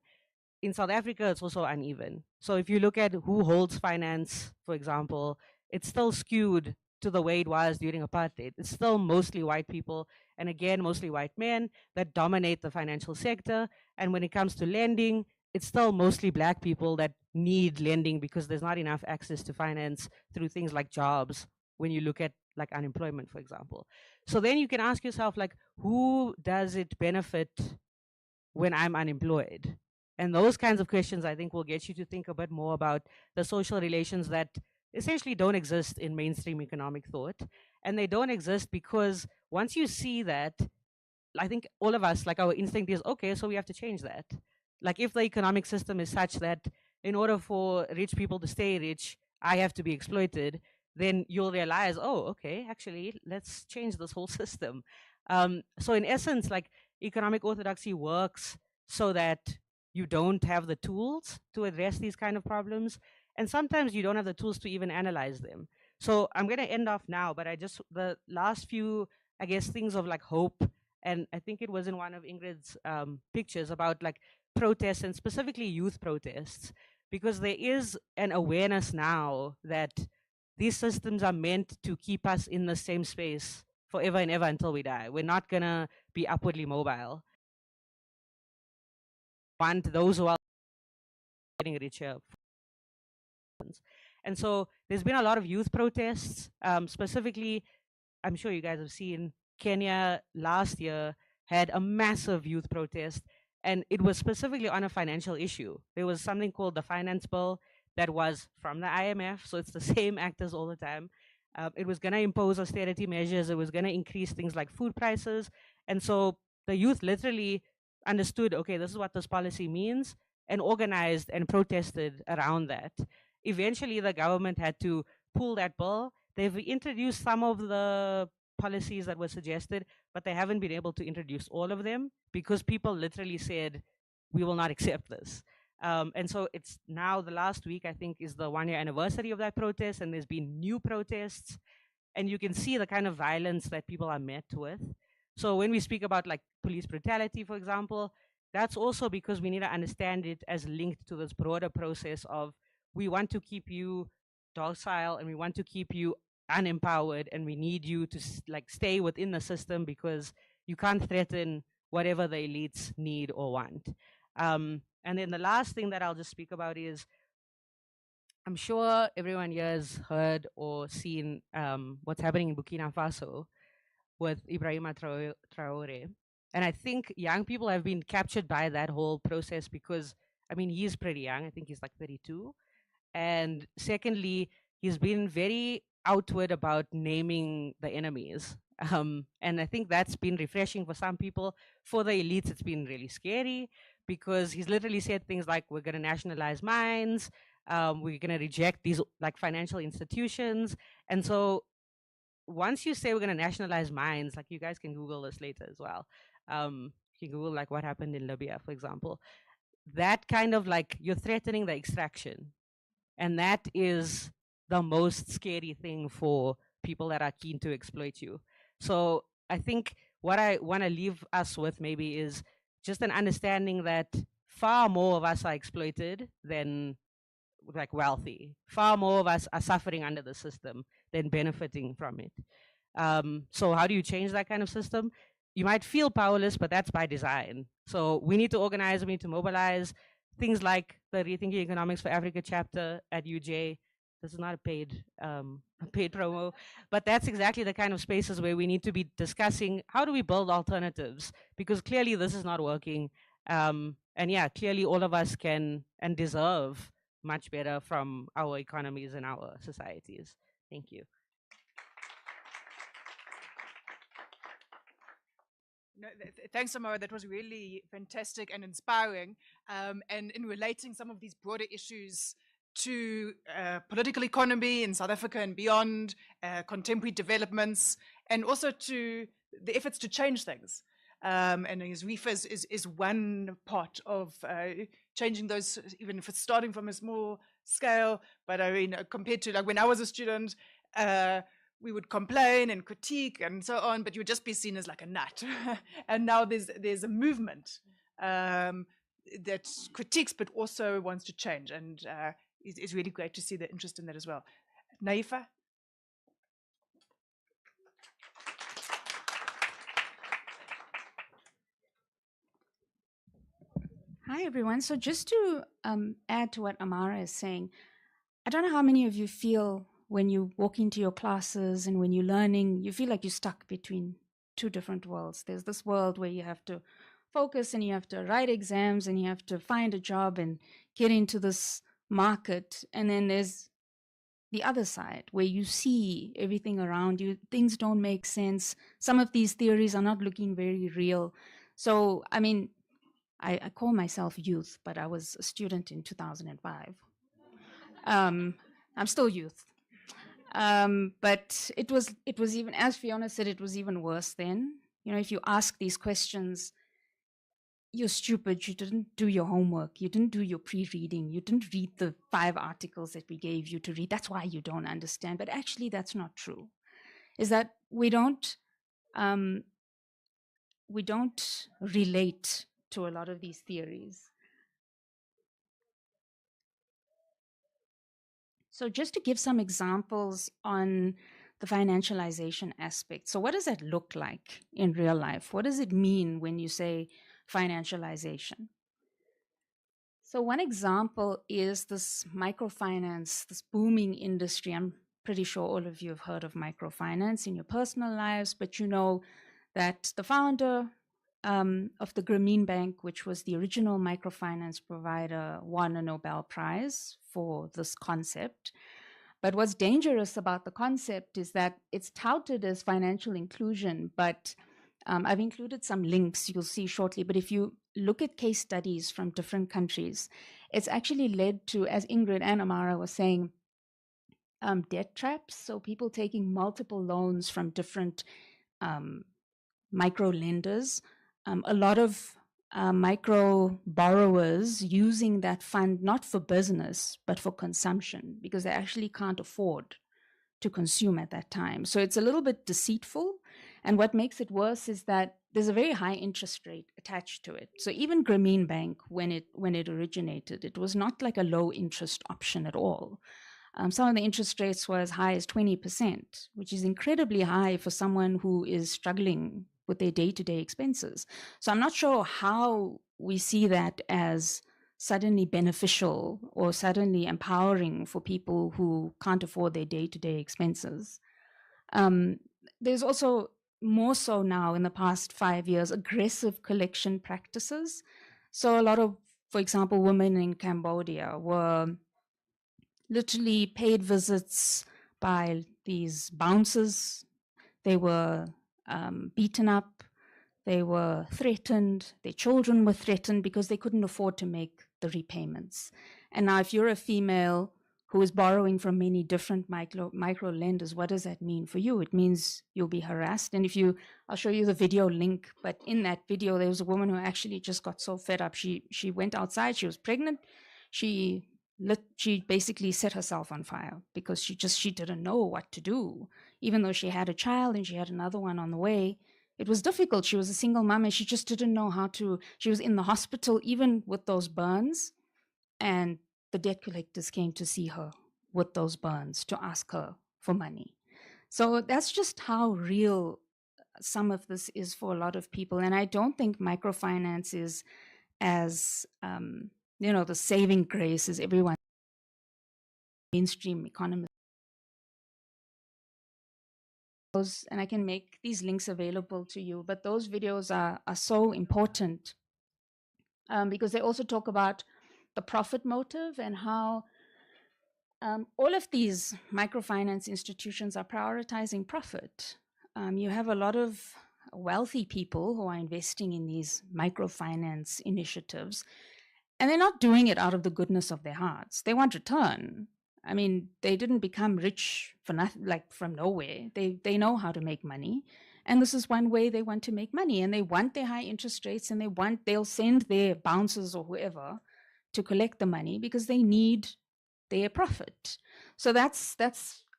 In South Africa, it's also uneven. So if you look at who holds finance, for example, it's still skewed to the way it was during apartheid. It's still mostly white people, and again, mostly white men that dominate the financial sector. And when it comes to lending, it's still mostly black people that need lending because there's not enough access to finance through things like jobs when you look at like unemployment, for example. So then you can ask yourself, like, who does it benefit when I'm unemployed? And those kinds of questions, I think, will get you to think a bit more about the social relations that essentially don't exist in mainstream economic thought. And they don't exist because once you see that, I think all of us, like, our instinct is, okay, so we have to change that. Like, if the economic system is such that in order for rich people to stay rich, I have to be exploited, then you'll realize, oh, okay, actually, let's change this whole system. So in essence, like, economic orthodoxy works so that you don't have the tools to address these kind of problems. And sometimes you don't have the tools to even analyze them. So I'm going to end off now, but the last few, I guess, things of like hope, and I think it was in one of Ingrid's pictures about like protests and specifically youth protests, because there is an awareness now that these systems are meant to keep us in the same space forever and ever until we die. We're not going to be upwardly mobile. Want those who are getting richer. And so there's been a lot of youth protests, specifically, I'm sure you guys have seen Kenya last year had a massive youth protest, and it was specifically on a financial issue. There was something called the finance bill that was from the IMF, so it's the same actors all the time. It was going to impose austerity measures. It was going to increase things like food prices. And so the youth literally understood, okay, this is what this policy means, and organized and protested around that. Eventually, the government had to pull that bill. They've introduced some of the policies that were suggested, but they haven't been able to introduce all of them because people literally said, we will not accept this. And so it's now the last week, I think, is the 1-year anniversary of that protest, and there's been new protests, and you can see the kind of violence that people are met with. So when we speak about like police brutality, for example, that's also because we need to understand it as linked to this broader process of we want to keep you docile and we want to keep you unempowered, and we need you to like stay within the system because you can't threaten whatever the elites need or want. And then the last thing that I'll just speak about is, I'm sure everyone here has heard or seen what's happening in Burkina Faso with Ibrahima Traore. And I think young people have been captured by that whole process because, I mean, he's pretty young. I think he's like 32. And secondly, he's been very outward about naming the enemies. And I think that's been refreshing for some people. For the elites, it's been really scary because he's literally said things like, we're going to nationalize mines, we're going to reject these like financial institutions. And so once you say we're going to nationalize mines, like you guys can Google this later as well. You can Google like what happened in Libya, for example. That kind of like, you're threatening the extraction. And that is the most scary thing for people that are keen to exploit you. So I think what I want to leave us with maybe is just an understanding that far more of us are exploited than like wealthy. Far more of us are suffering under the system than benefiting from it. So how do you change that kind of system? You might feel powerless, but that's by design. So we need to organize, we need to mobilize. Things like the Rethinking Economics for Africa chapter at UJ. This is not a paid promo, but that's exactly the kind of spaces where we need to be discussing how do we build alternatives, because clearly this is not working. And yeah, clearly all of us can and deserve much better from our economies and our societies. Thank you. No, thanks, Amara. That was really fantastic and inspiring. And in relating some of these broader issues to political economy in South Africa and beyond, contemporary developments, and also to the efforts to change things. And his REFA is one part of changing those, even if it's starting from a small scale. But I mean, compared to like when I was a student, we would complain and critique and so on, but you would just be seen as like a nut. And now there's a movement that critiques but also wants to change, and it's really great to see the interest in that as well. Naifa? Hi, everyone. So just to add to what Amara is saying, I don't know how many of you feel when you walk into your classes and when you're learning, you feel like you're stuck between two different worlds. There's this world where you have to focus and you have to write exams and you have to find a job and get into this market. And then there's the other side where you see everything around you. Things don't make sense. Some of these theories are not looking very real. So, I mean, I call myself youth, but I was a student in 2005. I'm still youth. But it was even, as Fiona said, it was even worse then. You know, if you ask these questions, you're stupid, you didn't do your homework, you didn't do your pre-reading, you didn't read the 5 articles that we gave you to read. That's why you don't understand. But actually, that's not true. Is that we don't relate to a lot of these theories. So just to give some examples on the financialization aspect. So what does that look like in real life? What does it mean when you say financialization? So one example is this microfinance, this booming industry. I'm pretty sure all of you have heard of microfinance in your personal lives, but you know that the founder of the Grameen Bank, which was the original microfinance provider, won a Nobel Prize for this concept. But what's dangerous about the concept is that it's touted as financial inclusion, but I've included some links you'll see shortly. But if you look at case studies from different countries, it's actually led to, as Ingrid and Amara were saying, debt traps. So people taking multiple loans from different micro lenders. A lot of micro borrowers using that fund not for business, but for consumption, because they actually can't afford to consume at that time. So it's a little bit deceitful. And what makes it worse is that there's a very high interest rate attached to it. So even Grameen Bank, when it originated, it was not like a low interest option at all. Some of the interest rates were as high as 20%, which is incredibly high for someone who is struggling with their day-to-day expenses. So I'm not sure how we see that as suddenly beneficial or suddenly empowering for people who can't afford their day-to-day expenses. There's also more so now in the past 5 years, aggressive collection practices. So a lot of, for example, women in Cambodia were literally paid visits by these bouncers. They were beaten up, they were threatened, their children were threatened because they couldn't afford to make the repayments. And now if you're a female who is borrowing from many different micro lenders, what does that mean for you? It means you'll be harassed. And I'll show you the video link, but in that video, there was a woman who actually just got so fed up. She went outside, she was pregnant, she basically set herself on fire because she didn't know what to do. Even though she had a child and she had another one on the way, it was difficult. She was a single mom and she just didn't know how to. She was in the hospital even with those burns, and the debt collectors came to see her with those burns to ask her for money. So that's just how real some of this is for a lot of people. And I don't think microfinance is as the saving grace as everyone mainstream economists. And I can make these links available to you, but those videos are so important because they also talk about the profit motive and how all of these microfinance institutions are prioritizing profit. You have a lot of wealthy people who are investing in these microfinance initiatives, and they're not doing it out of the goodness of their hearts. They want return. I mean, they didn't become rich for nothing, like from nowhere. They know how to make money. And this is one way they want to make money. And they want their high interest rates, and they'll send their bouncers or whoever to collect the money because they need their profit. So that's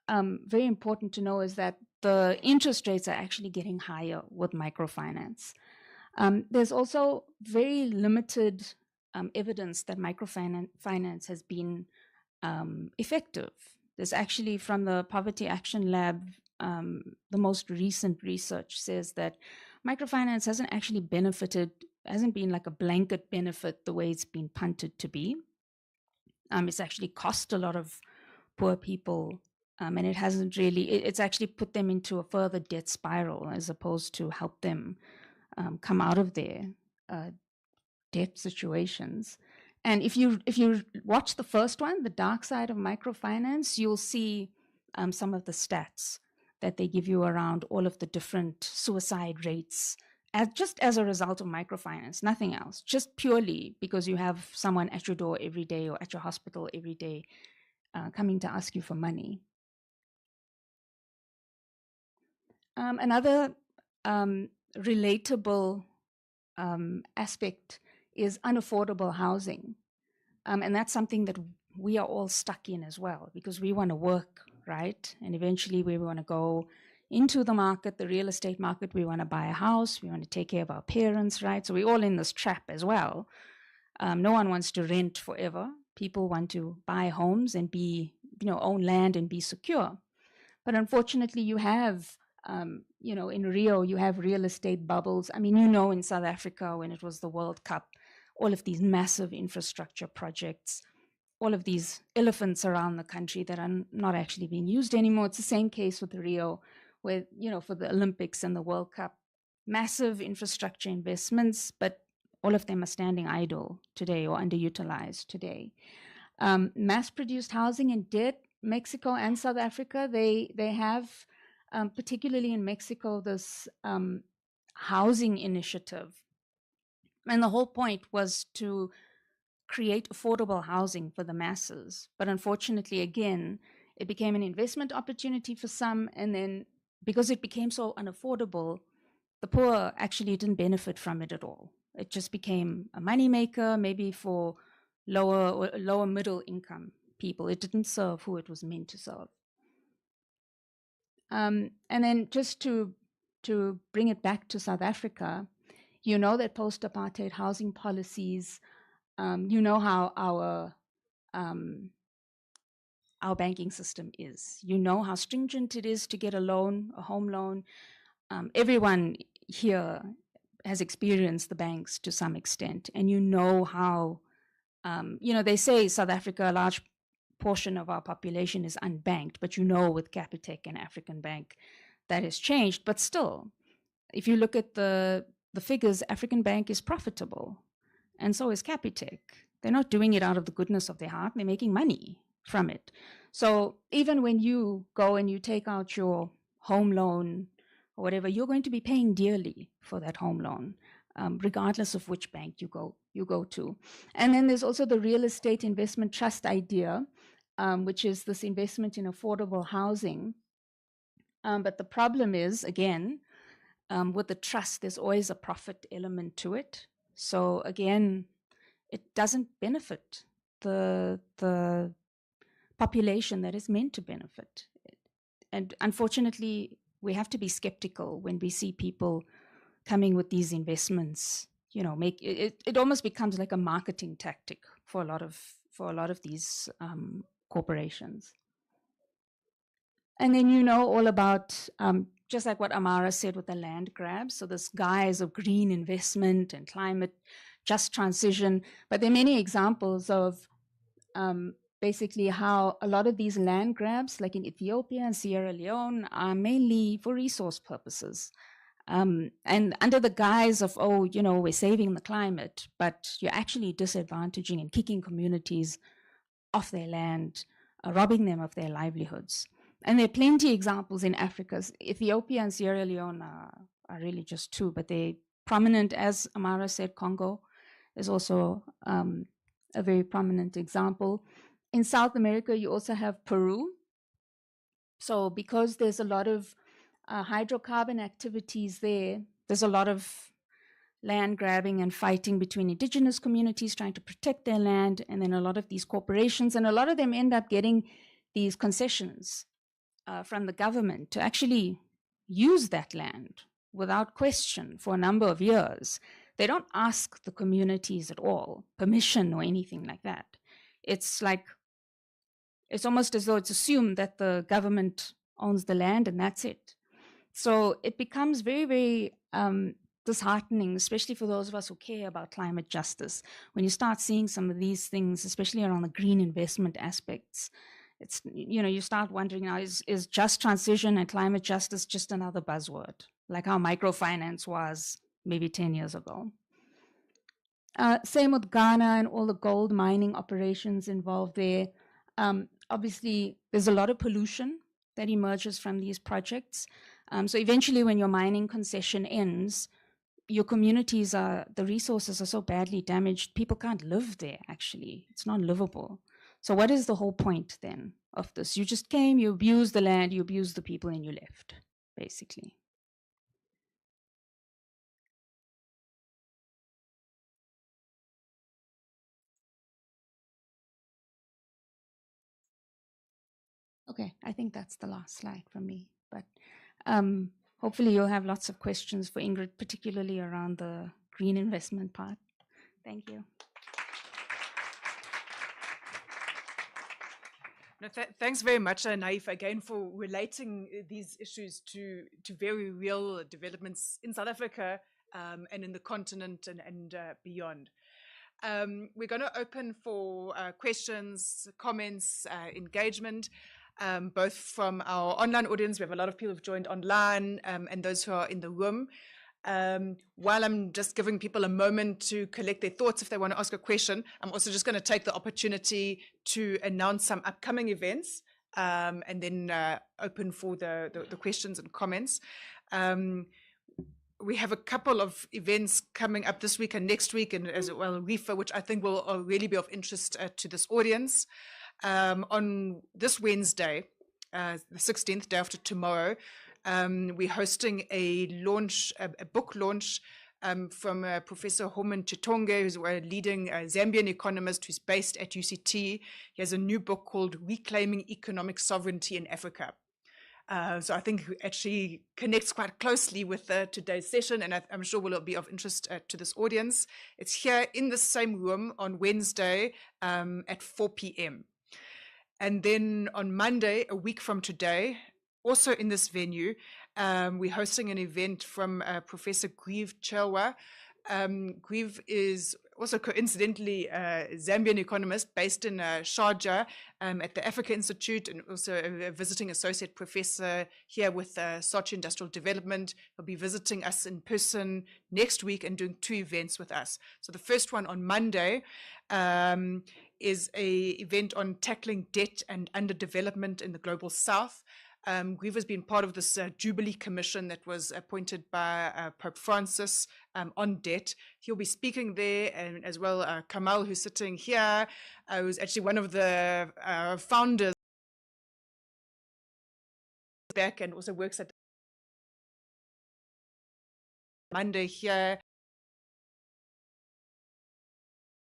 very important to know, is that the interest rates are actually getting higher with microfinance. There's also very limited evidence that microfinance has been effective. There's actually, from the Poverty Action Lab, the most recent research says that microfinance hasn't actually hasn't been like a blanket benefit the way it's been punted to be. It's actually cost a lot of poor people, and it hasn't really, it's actually put them into a further debt spiral as opposed to help them come out of their debt situations. And if you watch the first one, The Dark Side of Microfinance, you'll see some of the stats that they give you around all of the different suicide rates just as a result of microfinance, nothing else, just purely because you have someone at your door every day or at your hospital every day coming to ask you for money. Another relatable aspect is unaffordable housing. And that's something that we are all stuck in as well, because we want to work, right? And eventually we want to go into the market, the real estate market. We want to buy a house. We want to take care of our parents, right? So we're all in this trap as well. No one wants to rent forever. People want to buy homes and own land and be secure. But unfortunately, you have, in Rio, you have real estate bubbles. I mean, in South Africa, when it was the World Cup, all of these massive infrastructure projects, all of these elephants around the country that are not actually being used anymore. It's the same case with Rio, where, for the Olympics and the World Cup, massive infrastructure investments, but all of them are standing idle today or underutilized today. Mass-produced housing in debt, Mexico and South Africa, they have, particularly in Mexico, this housing initiative. And the whole point was to create affordable housing for the masses. But unfortunately, again, it became an investment opportunity for some. And then because it became so unaffordable, the poor actually didn't benefit from it at all. It just became a moneymaker, maybe for lower middle income people. It didn't serve who it was meant to serve. And then just to bring it back to South Africa, that post-apartheid housing policies, how our banking system is. How stringent it is to get a loan, a home loan. Everyone here has experienced the banks to some extent, and how, they say South Africa, a large portion of our population is unbanked, but with Capitec and African Bank, that has changed. But still, if you look at the figures, African Bank is profitable, and so is Capitec. They're not doing it out of the goodness of their heart. They're making money from it. So even when you go and you take out your home loan or whatever, you're going to be paying dearly for that home loan, regardless of which bank you go to. And then there's also the real estate investment trust idea, which is this investment in affordable housing. But the problem is, again, with the trust, there's always a profit element to it. So again, it doesn't benefit the population that is meant to benefit. And unfortunately, we have to be skeptical when we see people coming with these investments. It almost becomes like a marketing tactic for a lot of these corporations. And then all about just like what Amara said with the land grabs. So this guise of green investment and climate just transition, but there are many examples of basically how a lot of these land grabs, like in Ethiopia and Sierra Leone, are mainly for resource purposes. And under the guise of, we're saving the climate, but you're actually disadvantaging and kicking communities off their land, robbing them of their livelihoods. And there are plenty of examples in Africa. Ethiopia and Sierra Leone are are really just two, but they're prominent. As Amara said, Congo is also a very prominent example. In South America, you also have Peru. So because there's a lot of hydrocarbon activities there, there's a lot of land grabbing and fighting between indigenous communities trying to protect their land, and then a lot of these corporations, and a lot of them end up getting these concessions from the government to actually use that land without question for a number of years. They don't ask the communities at all permission or anything like that. It's like, it's almost as though it's assumed that the government owns the land and that's it. So it becomes very, very disheartening, especially for those of us who care about climate justice, when you start seeing some of these things, especially around the green investment aspects. It's, you start wondering now, is just transition and climate justice just another buzzword, like how microfinance was maybe 10 years ago? Same with Ghana and all the gold mining operations involved there. Obviously, there's a lot of pollution that emerges from these projects. So eventually, when your mining concession ends, your communities the resources are so badly damaged, people can't live there, actually. It's not livable. So what is the whole point then of this? You just came, you abused the land, you abused the people, and you left, basically. Okay, I think that's the last slide from me. But hopefully you'll have lots of questions for Ingrid, particularly around the green investment part. Thank you. No, thanks very much, Naif, again, for relating these issues to very real developments in South Africa and in the continent and beyond. We're going to open for questions, comments, engagement, both from our online audience. We have a lot of people who've joined online and those who are in the room. While I'm just giving people a moment to collect their thoughts if they want to ask a question, I'm also just going to take the opportunity to announce some upcoming events and then open for the questions and comments. We have a couple of events coming up this week and next week, and as well RIFA, which I think will really be of interest to this audience. On this Wednesday, the 16th, day after tomorrow, we're hosting a book launch from Professor Homan Chitonge, who's a leading Zambian economist who's based at UCT. He has a new book called Reclaiming Economic Sovereignty in Africa. So I think it actually connects quite closely with today's session, and I'm sure will be of interest to this audience. It's here in the same room on Wednesday at 4 p.m. And then on Monday, a week from today, also in this venue, we're hosting an event from Professor Grieve Chelwa. Grieve is also coincidentally a Zambian economist based in Sharjah at the Africa Institute, and also a visiting associate professor here with Sochi Industrial Development. He'll be visiting us in person next week and doing 2 events with us. So the first one on Monday is a event on tackling debt and underdevelopment in the Global South. Grieve has been part of this Jubilee Commission that was appointed by Pope Francis on debt. He'll be speaking there, and as well Kamal, who's sitting here, who's actually one of the founders back and also works at Monday here.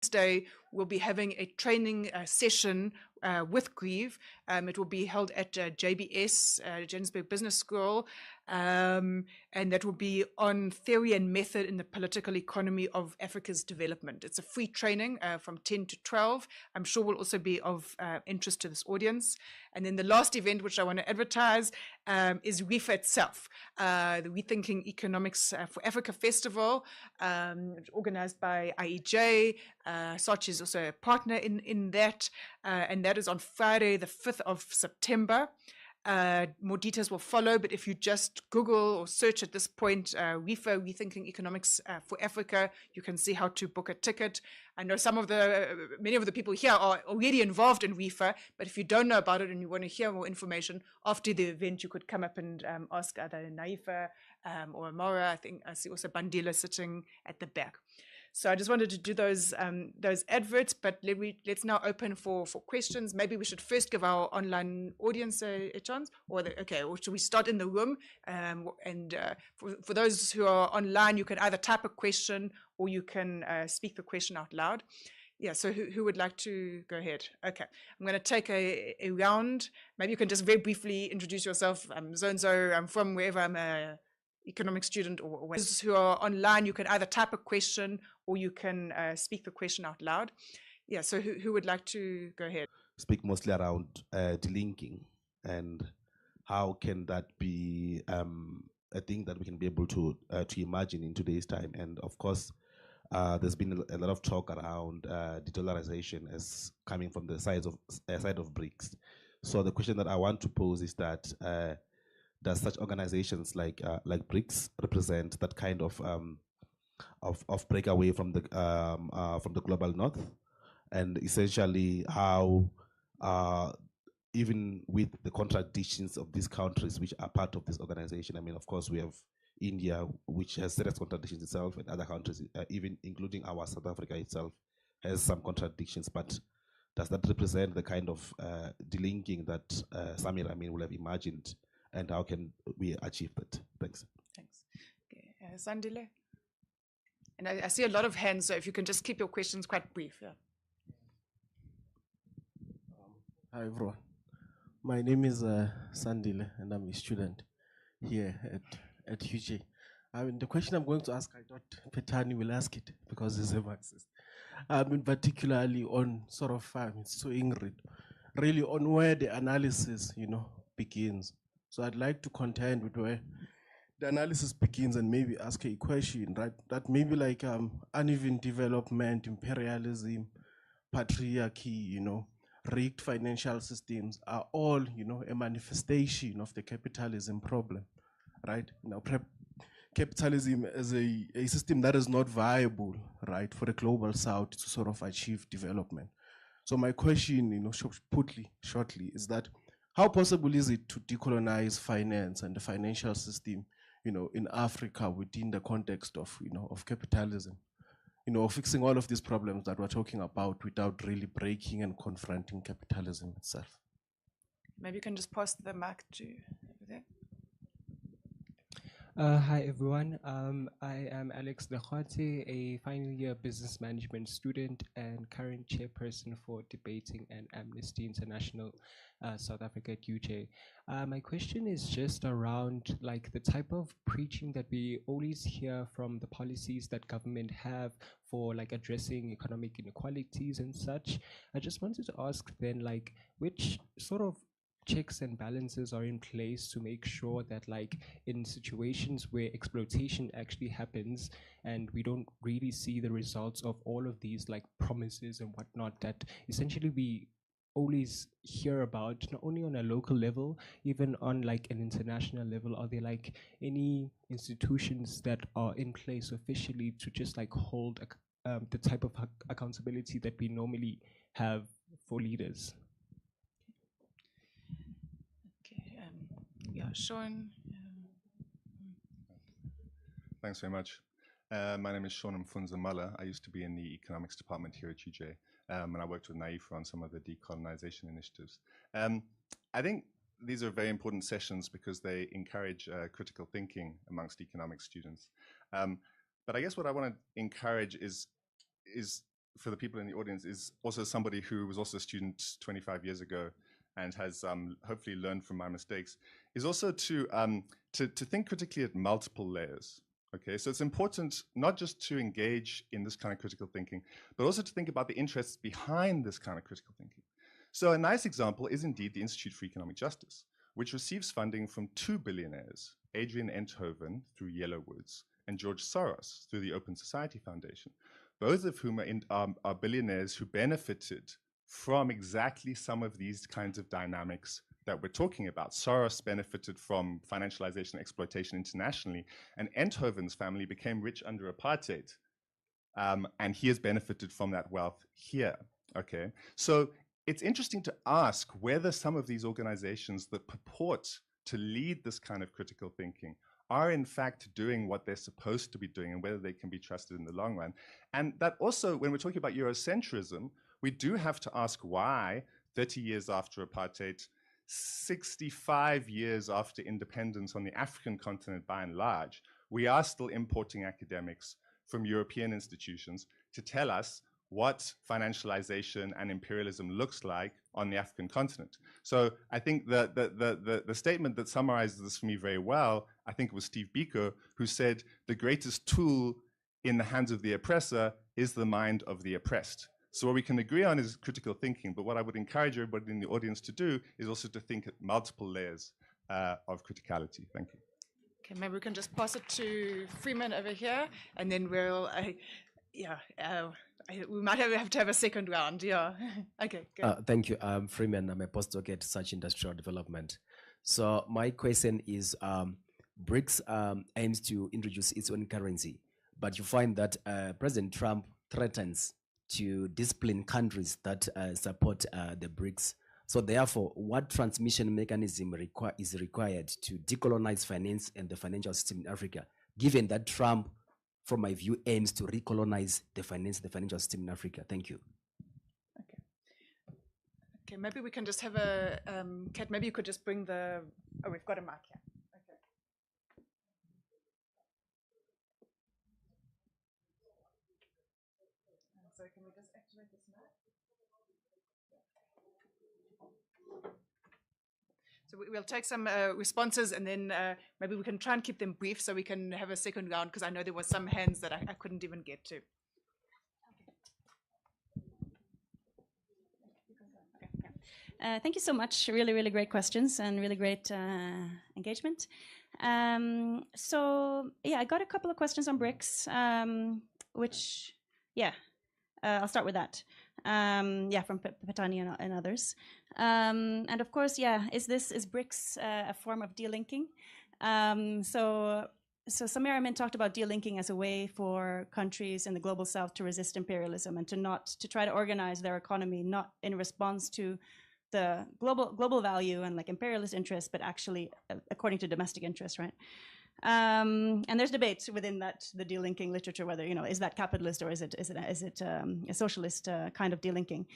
Wednesday, we'll be having a training session with Grieve. It will be held at JBS, Johannesburg Business School, and that will be on theory and method in the political economy of Africa's development. It's a free training from 10 to 12. I'm sure will also be of interest to this audience. And then the last event, which I want to advertise, is RIFA itself, the Rethinking Economics for Africa Festival, organized by IEJ. Sochi is also a partner in that, and that is on Friday, the 5th of September. More details will follow, but if you just Google or search at this point, RIFA, Rethinking Economics for Africa, you can see how to book a ticket. I know many of the people here are already involved in RIFA, but if you don't know about it and you want to hear more information after the event, you could come up and ask either Naifa or Amora. I think I see also Bandila sitting at the back. So I just wanted to do those adverts, but let's now open for questions. Maybe we should first give our online audience a chance, or should we start in the room? For those who are online, you can either type a question or you can speak the question out loud. Yeah, so who would like to go ahead? Okay, I'm going to take a round. Maybe you can just very briefly introduce yourself. I'm Zonzo, I'm from wherever, I'm a economic student, or those who are online, you can either type a question or you can speak the question out loud. Yeah, so who would like to go ahead? Speak mostly around delinking, and how can that be a thing that we can be able to imagine in today's time. And of course, there's been a lot of talk around de-dollarization as coming from the side of BRICS. So the question that I want to pose is that does such organizations like BRICS represent that kind of breakaway from the global north, and essentially how even with the contradictions of these countries which are part of this organization. I mean, of course, we have India, which has serious contradictions itself, and other countries, even including our South Africa itself, has some contradictions. But does that represent the kind of delinking that Samir Amin would have imagined, and how can we achieve that? Thanks. Thanks. Okay. Sandile? And I see a lot of hands, so if you can just keep your questions quite brief. Yeah. Hi, everyone. My name is Sandile, and I'm a student here at UJ. I mean, the question I'm going to ask, I thought Petani will ask it because he's a Marxist. I mean, particularly on sort of, so Ingrid, really on where the analysis, begins. So I'd like to contend with where the analysis begins and maybe ask a question, right? That maybe like uneven development, imperialism, patriarchy, rigged financial systems are all, a manifestation of the capitalism problem, right? Capitalism is a system that is not viable, right, for the global south to sort of achieve development. So my question, shortly, is that how possible is it to decolonize finance and the financial system, in Africa within the context of, of capitalism? Fixing all of these problems that we're talking about without really breaking and confronting capitalism itself. Maybe you can just pass the mic to over there. Hi everyone, I am Alex Lekhwate, a final year business management student and current chairperson for Debating and Amnesty International South Africa at UJ. My question is just around like the type of preaching that we always hear from the policies that government have for like addressing economic inequalities and such. I just wanted to ask then, like, which sort of checks and balances are in place to make sure that like in situations where exploitation actually happens and we don't really see the results of all of these like promises and whatnot, that essentially we always hear about, not only on a local level, even on like an international level? Are there like any institutions that are in place officially to just like hold the type of accountability that we normally have for leaders? Yeah, Sean. Thanks very much. My name is Sean Mfunza Mala. I used to be in the economics department here at UJ, and I worked with Naifa on some of the decolonization initiatives. I think these are very important sessions because they encourage critical thinking amongst economics students. But I guess what I want to encourage is for the people in the audience is also somebody who was also a student 25 years ago and has hopefully learned from my mistakes, is also to think critically at multiple layers. Okay, so it's important not just to engage in this kind of critical thinking, but also to think about the interests behind this kind of critical thinking. So a nice example is indeed the Institute for Economic Justice, which receives funding from two billionaires, Adrian Enthoven through Yellowwoods and George Soros through the Open Society Foundation, both of whom are billionaires who benefited from exactly some of these kinds of dynamics that we're talking about. Soros benefited from financialization and exploitation internationally, and Enthoven's family became rich under apartheid, and he has benefited from that wealth here, okay? So it's interesting to ask whether some of these organizations that purport to lead this kind of critical thinking are in fact doing what they're supposed to be doing and whether they can be trusted in the long run. And that also, when we're talking about Eurocentrism, we do have to ask why 30 years after apartheid, 65 years after independence on the African continent by and large, we are still importing academics from European institutions to tell us what financialization and imperialism looks like on the African continent. So I think the statement that summarizes this for me very well, I think it was Steve Biko, who said the greatest tool in the hands of the oppressor is the mind of the oppressed. So what we can agree on is critical thinking, but what I would encourage everybody in the audience to do is also to think at multiple layers of criticality. Thank you. Okay, maybe we can just pass it to Freeman over here, and then we'll, we might have to have a second round. Yeah. Okay. Good. Thank you. I'm Freeman. I'm a postdoc at Search Industrial Development. So my question is, BRICS aims to introduce its own currency, but you find that President Trump threatens to discipline countries that support the BRICS. So therefore, what transmission mechanism is required to decolonize finance and the financial system in Africa, given that Trump, from my view, aims to recolonize the financial system in Africa? Thank you. Okay. Okay, maybe we can just have a, Kat, maybe you could just bring the, oh, we've got a mic here. Okay. So can we just activate this mic? So we'll take some responses, and then maybe we can try and keep them brief so we can have a second round, because I know there were some hands that I couldn't even get to. Thank you so much. Really, really great questions and really great engagement. So yeah, I got a couple of questions on BRICS, which, yeah, I'll start with that. Yeah, from Petani and others. And of course, yeah, is BRICS a form of delinking? So Samir Amin talked about delinking as a way for countries in the global south to resist imperialism and to try to organize their economy, not in response to the global value and like imperialist interests, but actually according to domestic interests, right? And there's debates within the delinking literature whether, you know, is that capitalist or is it a socialist kind of delinking?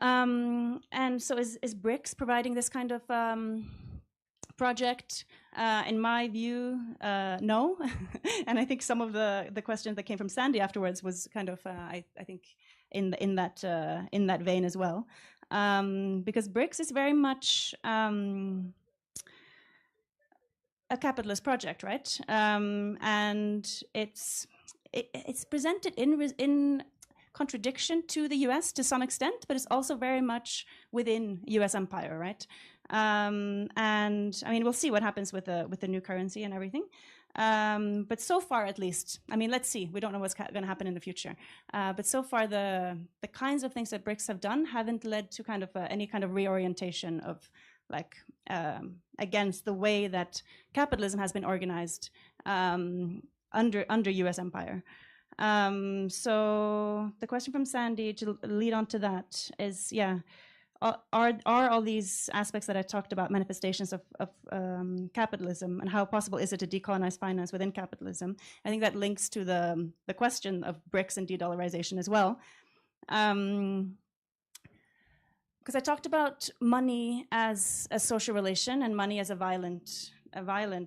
And so is BRICS providing this kind of project? In my view, no. And I think some of the questions that came from Sandy afterwards was kind of I think in that vein as well, because BRICS is very much a capitalist project, right? And it's presented in contradiction to the U.S. to some extent, but it's also very much within U.S. empire, right? And I mean, we'll see what happens with the new currency and everything. But so far, at least, I mean, let's see. We don't know what's going to happen in the future. But so far, the kinds of things that BRICS have done haven't led to kind of any kind of reorientation of like against the way that capitalism has been organized under U.S. empire. So the question from Sandy, to lead on to that, is, yeah, are all these aspects that I talked about manifestations of capitalism, and how possible is it to decolonize finance within capitalism? I think that links to the question of BRICS and de-dollarization as well. Because I talked about money as a social relation and money as a violent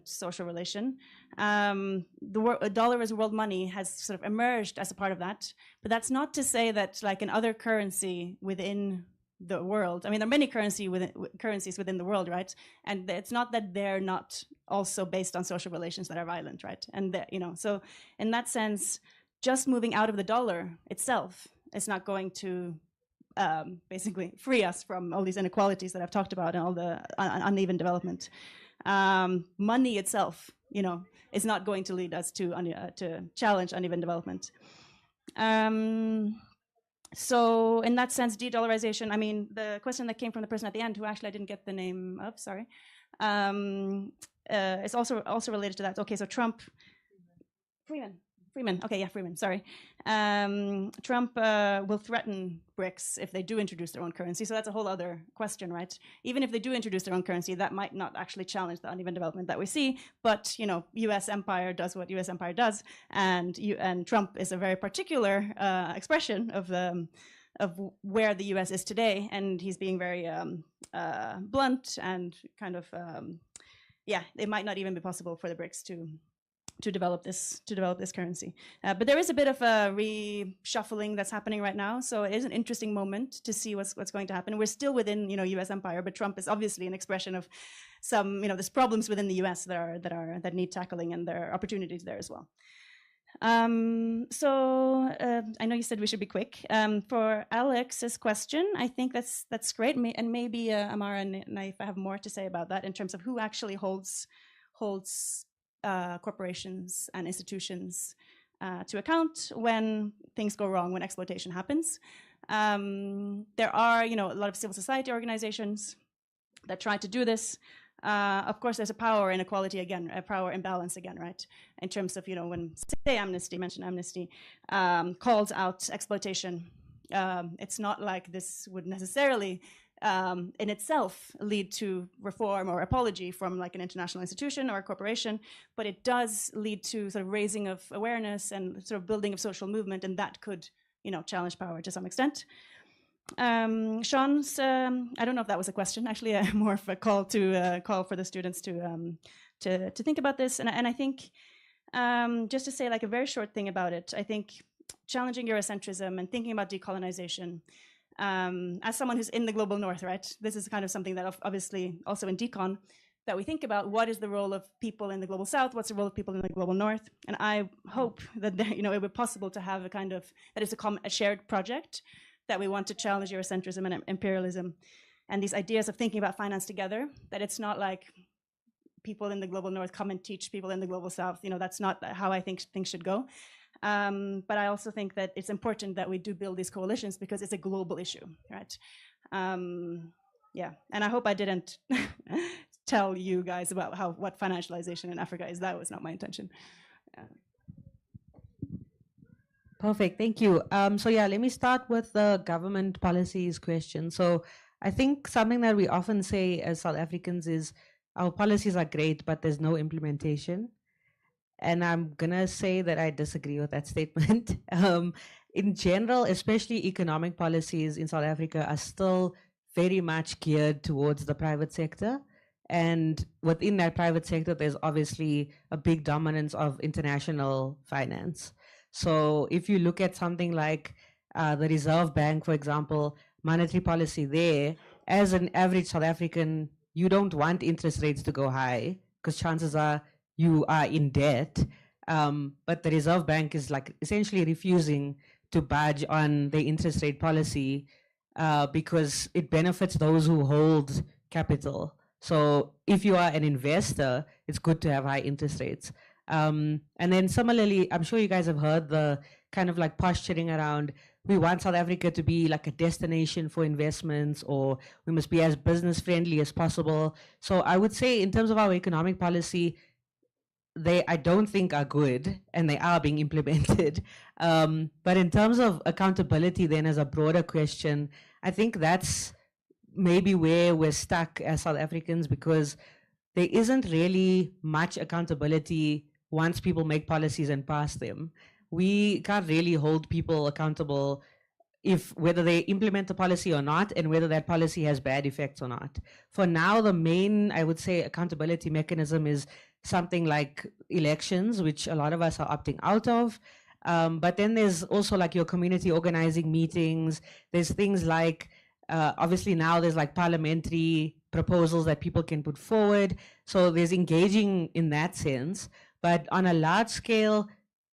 social relation. The dollar as world money has sort of emerged as a part of that, but that's not to say that, like, in other currency within the world, I mean, there are many currencies within the world, right? And it's not that they're not also based on social relations that are violent, right? And you know, so in that sense, just moving out of the dollar itself is not going to basically free us from all these inequalities that I've talked about and all the uneven development. Money itself, you know, is not going to lead us to challenge uneven development. So in that sense, de-dollarization, I mean, the question that came from the person at the end, who actually I didn't get the name of, sorry, is also related to that. Okay, so Trump, Freeman. Freeman. Okay, yeah, Freeman. Sorry. Trump will threaten BRICS if they do introduce their own currency. So that's a whole other question, right? Even if they do introduce their own currency, that might not actually challenge the uneven development that we see. But U.S. empire does what U.S. empire does, and Trump is a very particular expression of where the U.S. is today, and he's being very blunt and kind of it might not even be possible for the BRICS to develop this currency. But there is a bit of a reshuffling that's happening right now, so it is an interesting moment to see what's going to happen. We're still within U.S. empire, but Trump is obviously an expression of some there's problems within the U.S. that need tackling, and there are opportunities there as well. I know you said we should be quick. For Alex's question, I think that's great, and maybe Amara and Naif have more to say about that in terms of who actually holds corporations and institutions to account when things go wrong, when exploitation happens. There are, a lot of civil society organizations that try to do this. Of course, there's a power inequality again, a power imbalance again, right? In terms of, when say Amnesty calls out exploitation, it's not like this would necessarily in itself lead to reform or apology from like an international institution or a corporation, but it does lead to sort of raising of awareness and sort of building of social movement, and that could, challenge power to some extent. Sean's, I don't know if that was a question, actually, more of a call for the students to think about this, and I think just to say like a very short thing about it, I think challenging Eurocentrism and thinking about decolonization. As someone who's in the global north, right? This is kind of something that obviously also in decon that we think about. What is the role of people in the global south? What's the role of people in the global north? And I hope that it would be possible to have a kind of that is a shared project that we want to challenge Eurocentrism and imperialism, and these ideas of thinking about finance together. That it's not like people in the global north come and teach people in the global south. That's not how I think things should go. But I also think that it's important that we do build these coalitions because it's a global issue, right? And I hope I didn't tell you guys about what financialization in Africa is. That was not my intention. Perfect, thank you. Let me start with the government policies question. So I think something that we often say as South Africans is our policies are great, but there's no implementation. And I'm going to say that I disagree with that statement. In general, especially economic policies in South Africa are still very much geared towards the private sector. And within that private sector, there's obviously a big dominance of international finance. So if you look at something like the Reserve Bank, for example, monetary policy there, as an average South African, you don't want interest rates to go high because chances are you are in debt, but the Reserve Bank is like essentially refusing to budge on the interest rate policy because it benefits those who hold capital. So if you are an investor, it's good to have high interest rates. And then similarly, I'm sure you guys have heard the kind of like posturing around, we want South Africa to be like a destination for investments, or we must be as business friendly as possible. So I would say in terms of our economic policy, I don't think are good, and they are being implemented. But in terms of accountability then as a broader question, I think that's maybe where we're stuck as South Africans, because there isn't really much accountability once people make policies and pass them. We can't really hold people accountable if whether they implement the policy or not, and whether that policy has bad effects or not. For now, the main, I would say, accountability mechanism is something like elections, which a lot of us are opting out of. But then there's also like your community organizing meetings. There's things like, obviously now there's like parliamentary proposals that people can put forward. So there's engaging in that sense. But on a large scale,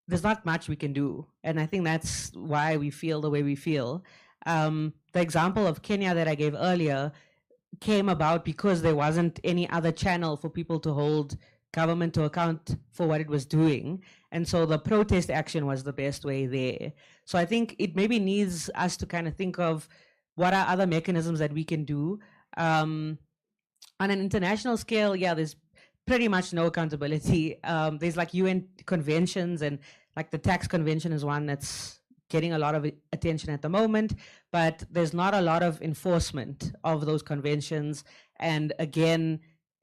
there's not much we can do. And I think that's why we feel the way we feel. The example of Kenya that I gave earlier came about because there wasn't any other channel for people to hold government to account for what it was doing. And so the protest action was the best way there. So I think it maybe needs us to kind of think of what are other mechanisms that we can do. On an international scale, yeah, there's pretty much no accountability. There's like UN conventions, and like the tax convention is one that's getting a lot of attention at the moment, but there's not a lot of enforcement of those conventions. And again,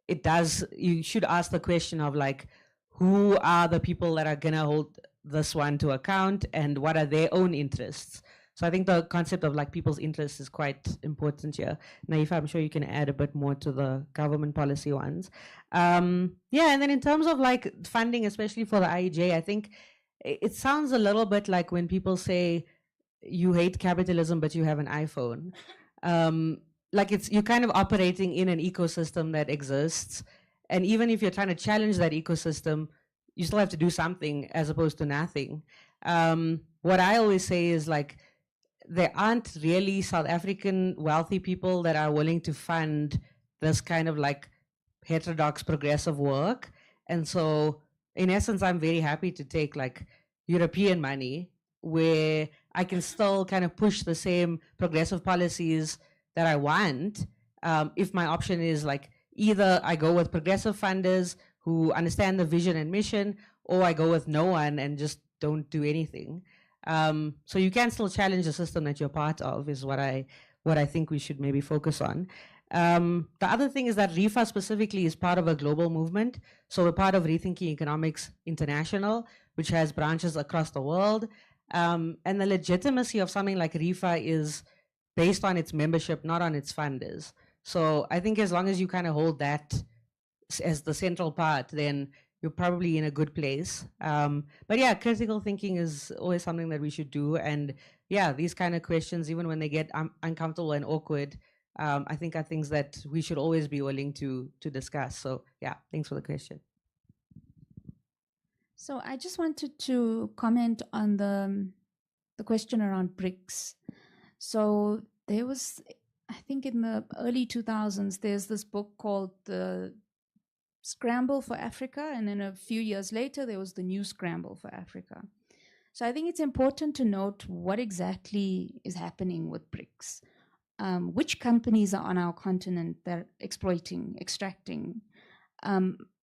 you should ask the question of like, who are the people that are gonna hold this one to account, and what are their own interests? So I think the concept of like people's interests is quite important here. Naif, I'm sure you can add a bit more to the government policy ones. Yeah, and then in terms of like funding, especially for the IEJ, I think it sounds a little bit like when people say you hate capitalism, but you have an iPhone. Like you're kind of operating in an ecosystem that exists. And even if you're trying to challenge that ecosystem, you still have to do something as opposed to nothing. What I always say is like, there aren't really South African wealthy people that are willing to fund this kind of like heterodox progressive work. And so in essence, I'm very happy to take like European money where I can still kind of push the same progressive policies that I want. If my option is like, either I go with progressive funders who understand the vision and mission, or I go with no one and just don't do anything. So you can still challenge the system that you're part of, is what I think we should maybe focus on. The other thing is that RIFA specifically is part of a global movement. So we're part of Rethinking Economics International, which has branches across the world. And the legitimacy of something like RIFA is based on its membership, not on its funders. So I think as long as you kind of hold that as the central part, then you're probably in a good place. But yeah, critical thinking is always something that we should do. And yeah, these kind of questions, even when they get uncomfortable and awkward, I think are things that we should always be willing to discuss. So yeah, thanks for the question. So I just wanted to comment on the question around BRICS. So there was, I think in the early 2000s, there's this book called The Scramble for Africa, and then a few years later, there was the New Scramble for Africa. So I think it's important to note what exactly is happening with BRICS. Which companies are on our continent that are exploiting, extracting.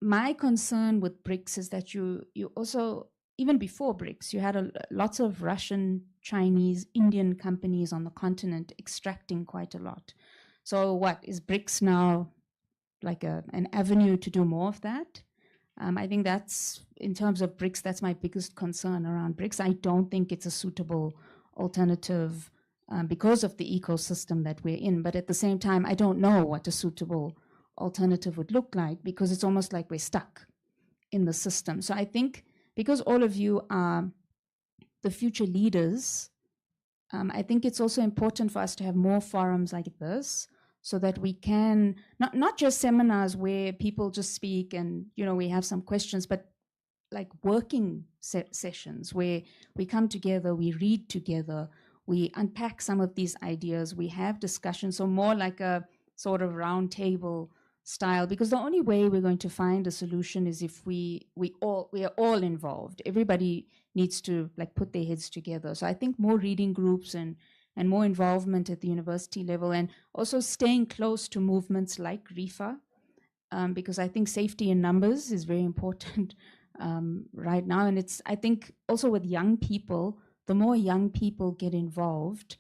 My concern with BRICS is that you also, even before BRICS, you had lots of Russian, Chinese, Indian companies on the continent extracting quite a lot. So what, is BRICS now like an avenue to do more of that? I think that's, in terms of BRICS, that's my biggest concern around BRICS. I don't think it's a suitable alternative because of the ecosystem that we're in. But at the same time, I don't know what a suitable alternative would look like, because it's almost like we're stuck in the system. So I think because all of you are the future leaders, I think it's also important for us to have more forums like this, so that we can, not just seminars where people just speak and, you know, we have some questions, but like working sessions where we come together, we read together, we unpack some of these ideas, we have discussions. So more like a sort of round table style, because the only way we're going to find a solution is if we are all involved. Everybody needs to like put their heads together. So I think more reading groups and more involvement at the university level, and also staying close to movements like RIFA, because I think safety in numbers is very important right now. And it's, I think also with young people, the more young people get involved,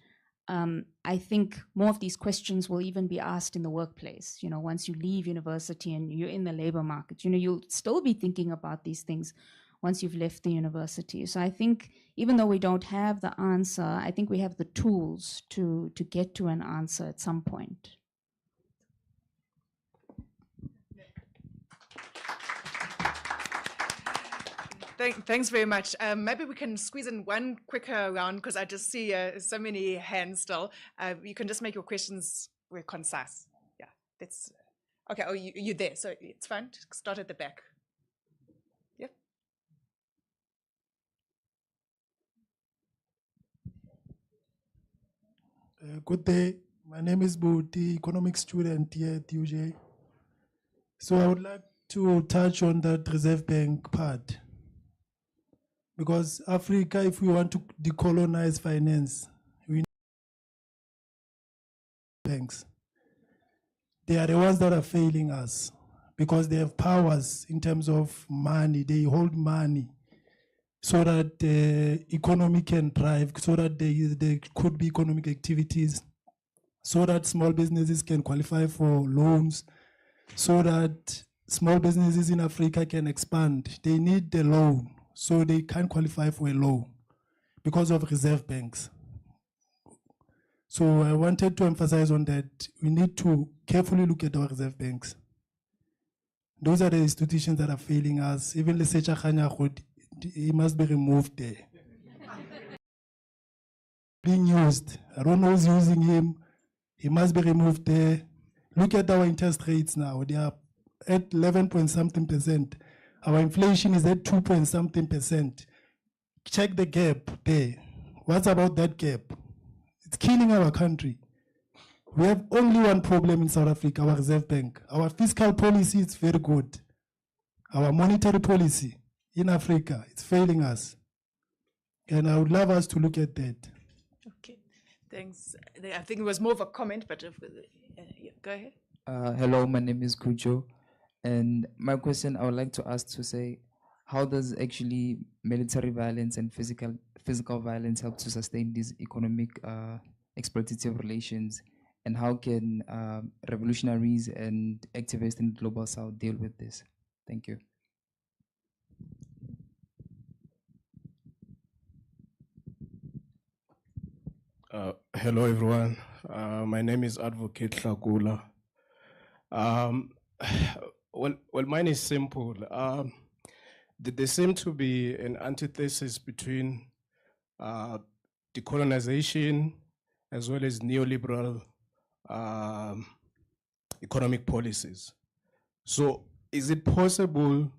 I think more of these questions will even be asked in the workplace. You know, once you leave university and you're in the labor market, you know, you'll still be thinking about these things once you've left the university. So I think even though we don't have the answer, I think we have the tools to get to an answer at some point. Thanks very much. Maybe we can squeeze in one quicker round, because I just see so many hands still. You can just make your questions very concise. Yeah, that's okay. Oh, you're there, so it's fine. Start at the back. Yeah. Good day. My name is Bouti, economic student here at UJ. So I would like to touch on that Reserve Bank part. Because Africa, if we want to decolonize finance, we need banks. They are the ones that are failing us. because they have powers in terms of money. They hold money so that the economy can thrive, so that there could be economic activities, so that small businesses can qualify for loans, so that small businesses in Africa can expand. They need the loan, so they can't qualify for a loan because of reserve banks. So I wanted to emphasize on that. We need to carefully look at our reserve banks. Those are the institutions that are failing us. Even the Sechakanya, he must be removed there. Being used. I don't know who's using him. He must be removed there. Look at our interest rates now. They are at 11 point something percent. Our inflation is at 2 point something percent. Check the gap there. What's about that gap? It's killing our country. We have only one problem in South Africa, our Reserve Bank. Our fiscal policy is very good. Our monetary policy in Africa, it's failing us. And I would love us to look at that. Okay, thanks. I think it was more of a comment, but yeah, go ahead. Hello, my name is Kujo. And my question I would like to ask to say, how does actually military violence and physical violence help to sustain these economic exploitative relations? And how can revolutionaries and activists in the Global South deal with this? Thank you. Hello, everyone. My name is Advocate Hlakula. Well, mine is simple. There seems to be an antithesis between decolonization as well as neoliberal economic policies. So is it possible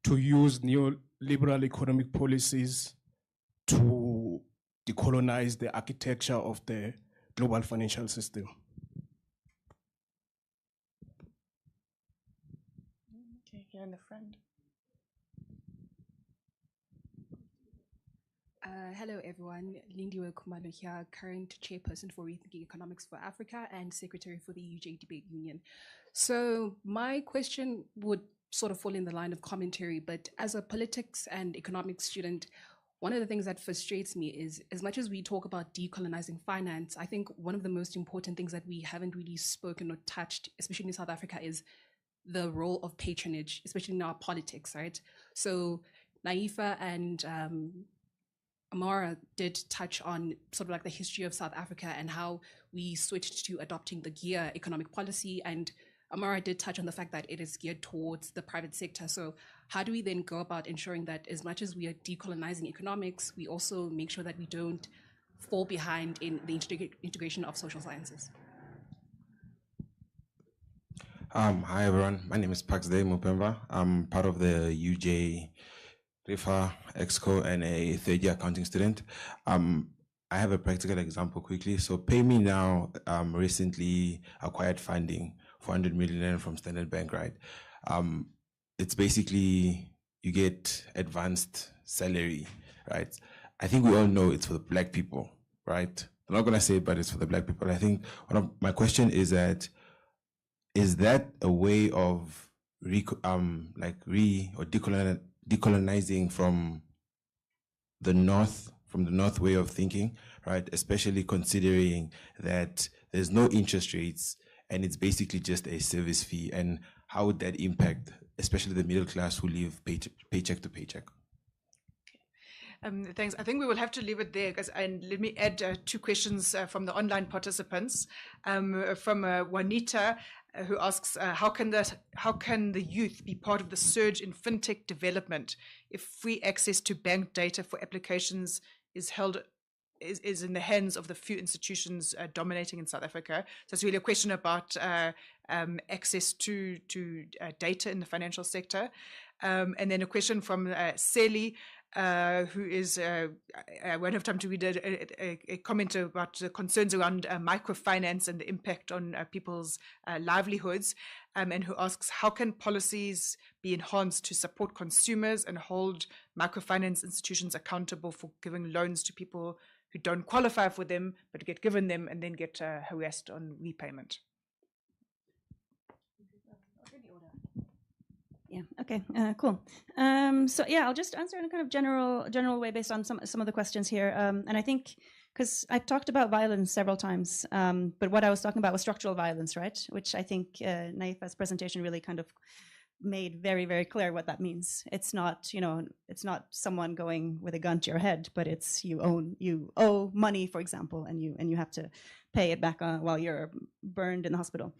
to use neoliberal economic policies to decolonize the architecture of the global financial system? Okay, here in the front. Hello, everyone. Lindiwe Kumalo here, current chairperson for Rethinking Economics for Africa and secretary for the UJ Debate Union. So my question would sort of fall in the line of commentary, but as a politics and economics student, one of the things that frustrates me is, as much as we talk about decolonizing finance, I think one of the most important things that we haven't really spoken or touched, especially in South Africa, is the role of patronage, especially in our politics, right? So Naifa and Amara did touch on sort of like the history of South Africa and how we switched to adopting the GEAR economic policy. And Amara did touch on the fact that it is geared towards the private sector. So how do we then go about ensuring that as much as we are decolonizing economics, we also make sure that we don't fall behind in the integration of social sciences? Hi, everyone. My name is Paxday Mupemba. I'm part of the UJ RIFA Exco and a third-year accounting student. I have a practical example quickly. So PayMe Now recently acquired funding, 400 million from Standard Bank, right? It's basically, you get advanced salary, right? I think we all know it's for the black people, right? I'm not gonna say it, but it's for the black people. I think my question is that, is that a way of decolonizing from the North way of thinking, right? Especially considering that there's no interest rates and it's basically just a service fee. And how would that impact, especially the middle class who live paycheck to paycheck? Thanks. I think we will have to leave it there, and let me add two questions from the online participants. From Juanita, who asks, how can the youth be part of the surge in fintech development if free access to bank data for applications is in the hands of the few institutions dominating in South Africa? So it's really a question about access to data in the financial sector. And then a question from Sally, who is, I won't have time to read a comment about the concerns around microfinance and the impact on people's livelihoods, and who asks, how can policies be enhanced to support consumers and hold microfinance institutions accountable for giving loans to people who don't qualify for them, but get given them and then get harassed on repayment? Yeah. Okay. Cool. So yeah, I'll just answer in a kind of general way based on some of the questions here. And I think because I've talked about violence several times, but what I was talking about was structural violence, right? Which I think Naifa's presentation really kind of made very, very clear what that means. It's not, it's not someone going with a gun to your head, but it's you owe money, for example, and you have to pay it back while you're burned in the hospital.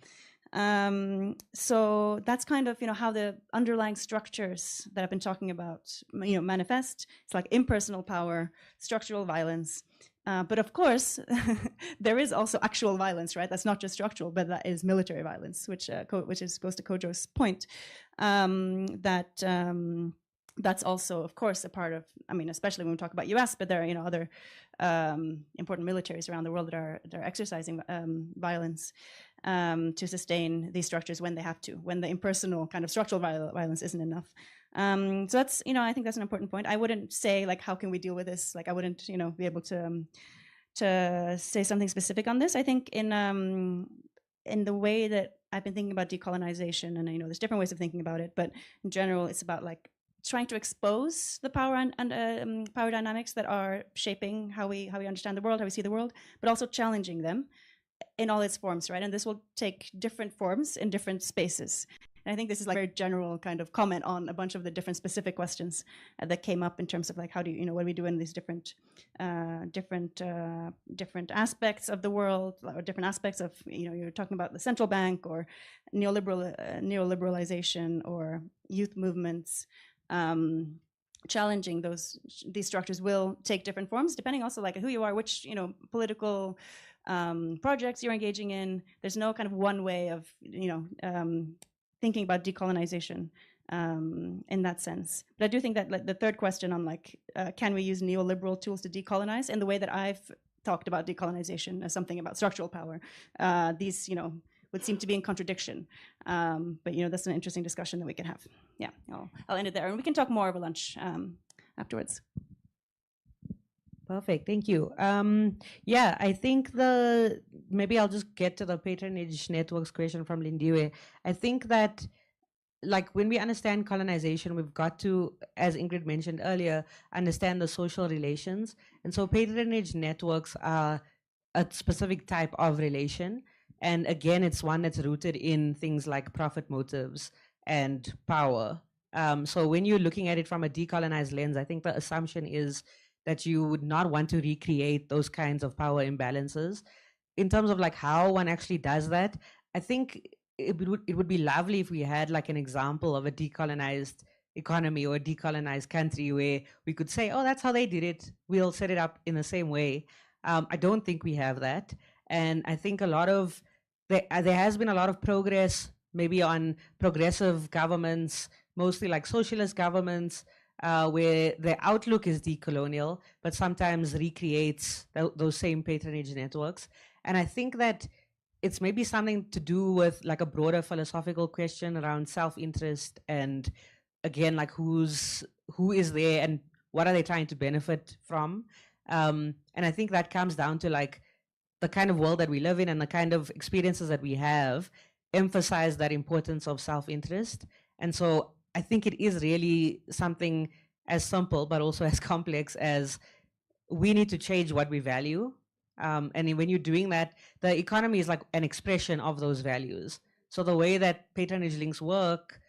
So that's kind of how the underlying structures that I've been talking about manifest. It's like impersonal power, structural violence. But of course, there is also actual violence, right? That's not just structural, but that is military violence, which goes to Kojo's point. That's also, of course, a part of. I mean, especially when we talk about U.S., but there are other important militaries around the world that are exercising violence to sustain these structures when they have to, when the impersonal kind of structural violence isn't enough. So that's, I think that's an important point. I wouldn't say like, how can we deal with this? Like, I wouldn't, be able to say something specific on this. I think in the way that I've been thinking about decolonization, and there's different ways of thinking about it, but in general, it's about like trying to expose the power and power dynamics that are shaping how we understand the world, how we see the world, but also challenging them in all its forms, right? And this will take different forms in different spaces. And I think this is like a very general kind of comment on a bunch of the different specific questions that came up in terms of like, how do what do we do in these different aspects of the world, or different aspects of, you're talking about the central bank or neoliberalization or youth movements. Challenging these structures will take different forms depending also like who you are, which political projects you're engaging in. There's no kind of one way of thinking about decolonization in that sense. But I do think that like, the third question on like can we use neoliberal tools to decolonize, in the way that I've talked about decolonization as something about structural power, these would seem to be in contradiction. But that's an interesting discussion that we can have. Yeah, I'll end it there, and we can talk more over lunch afterwards. Perfect, thank you. Yeah, I think maybe I'll just get to the patronage networks question from Lindiwe. I think that like when we understand colonization, we've got to, as Ingrid mentioned earlier, understand the social relations. And so patronage networks are a specific type of relation. And again, it's one that's rooted in things like profit motives and power. So when you're looking at it from a decolonized lens, I think the assumption is that you would not want to recreate those kinds of power imbalances. In terms of like how one actually does that, I think it would be lovely if we had like an example of a decolonized economy or a decolonized country where we could say, oh, that's how they did it. We'll set it up in the same way. I don't think we have that. And I think there has been a lot of progress maybe on progressive governments, mostly like socialist governments, where the outlook is decolonial, but sometimes recreates those same patronage networks. And I think that it's maybe something to do with like a broader philosophical question around self-interest, and again, like who is there and what are they trying to benefit from? And I think that comes down to like the kind of world that we live in and the kind of experiences that we have emphasize that importance of self-interest. And so I think it is really something as simple but also as complex as we need to change what we value. And when you're doing that, the economy is like an expression of those values. So the way that patronage links work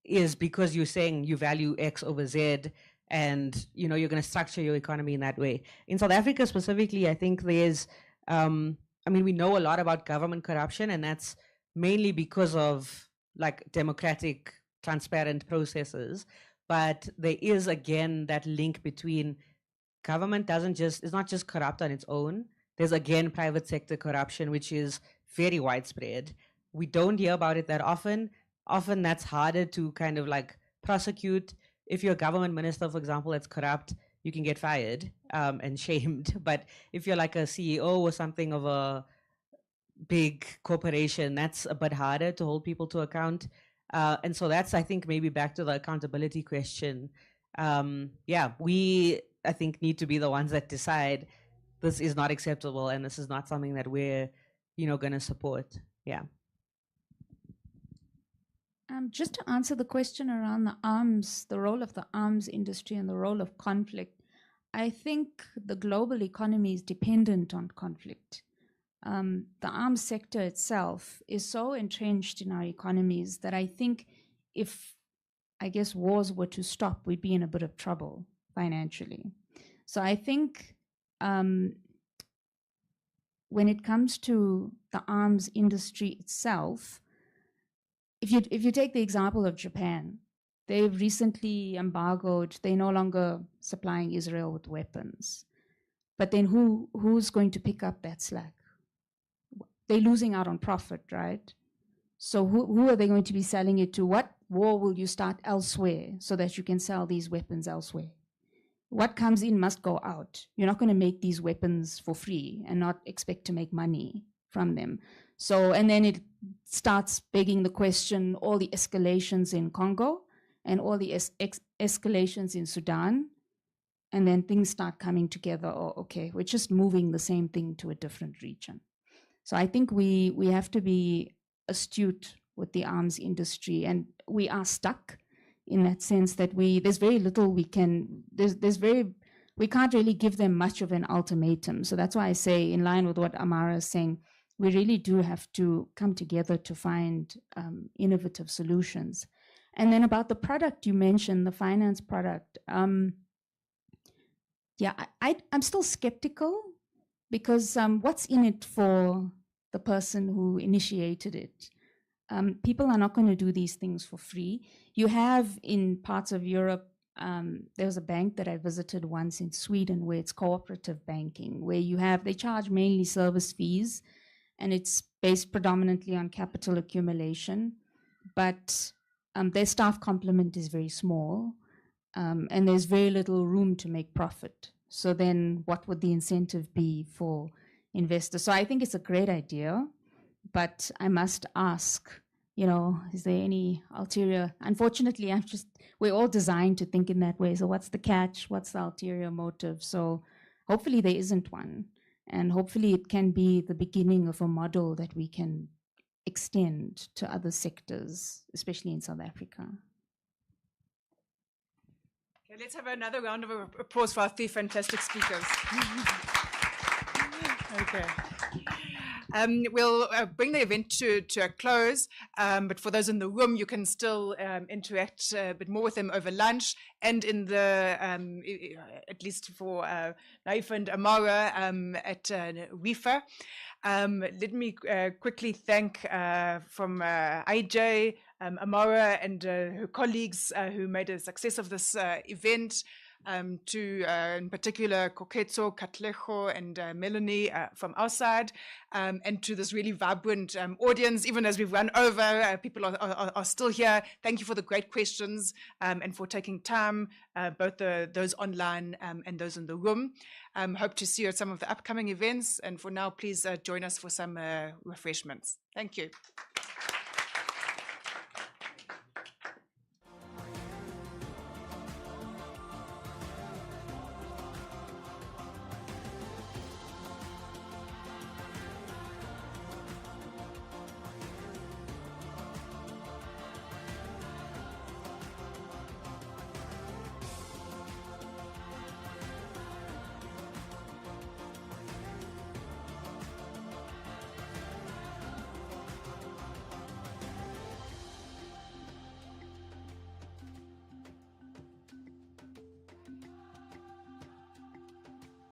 is because you're saying you value X over Z, and you're going to structure your economy in that way. In South Africa specifically, I think there's, we know a lot about government corruption, and that's mainly because of like democratic, transparent processes. But there is again that link between government is not just corrupt on its own. There's again private sector corruption, which is very widespread. We don't hear about it that often. Often that's harder to kind of like prosecute. If you're a government minister, for example, that's corrupt, you can get fired and shamed. But if you're like a CEO or something of a big corporation, that's a bit harder to hold people to account. And so that's, I think, maybe back to the accountability question. We, I think, need to be the ones that decide this is not acceptable and this is not something that we're, going to support. Yeah. Just to answer the question around the role of the arms industry and the role of conflict, I think the global economy is dependent on conflict. The arms sector itself is so entrenched in our economies that I think if, I guess, wars were to stop, we'd be in a bit of trouble financially. So I think when it comes to the arms industry itself, if you take the example of Japan, they've recently embargoed, they're no longer supplying Israel with weapons. But then who's going to pick up that slack? They're losing out on profit, right? So who are they going to be selling it to? What war will you start elsewhere so that you can sell these weapons elsewhere? What comes in must go out. You're not going to make these weapons for free and not expect to make money from them. So, and then it starts begging the question, all the escalations in Congo and all the escalations in Sudan, and then things start coming together. Oh, okay, we're just moving the same thing to a different region. So I think we have to be astute with the arms industry, and we are stuck in that sense that there's very little we can, we can't really give them much of an ultimatum. So that's why I say, in line with what Amara is saying, we really do have to come together to find innovative solutions. And then about the product you mentioned, the finance product, yeah, I'm still skeptical because what's in it for the person who initiated it? People are not going to do these things for free. You have in parts of Europe, there was a bank that I visited once in Sweden where it's cooperative banking, where they charge mainly service fees, and it's based predominantly on capital accumulation, but their staff complement is very small, and there's very little room to make profit. So then what would the incentive be for investors? So I think it's a great idea, but I must ask, is there any ulterior? Unfortunately, we're all designed to think in that way. So what's the catch? What's the ulterior motive? So hopefully there isn't one. And hopefully it can be the beginning of a model that we can extend to other sectors, especially in South Africa. Okay, let's have another round of applause for our three fantastic speakers. Okay. We'll bring the event to a close, but for those in the room, you can still interact a bit more with them over lunch and in the, at least for Naif and Amara at WIFA. Let me quickly thank from IJ, Amara and her colleagues who made a success of this event. To, in particular, Koketso, Katlejo, and Melanie from our side, and to this really vibrant audience. Even as we've run over, people are still here. Thank you for the great questions and for taking time, both those online and those in the room. Hope to see you at some of the upcoming events. And for now, please join us for some refreshments. Thank you.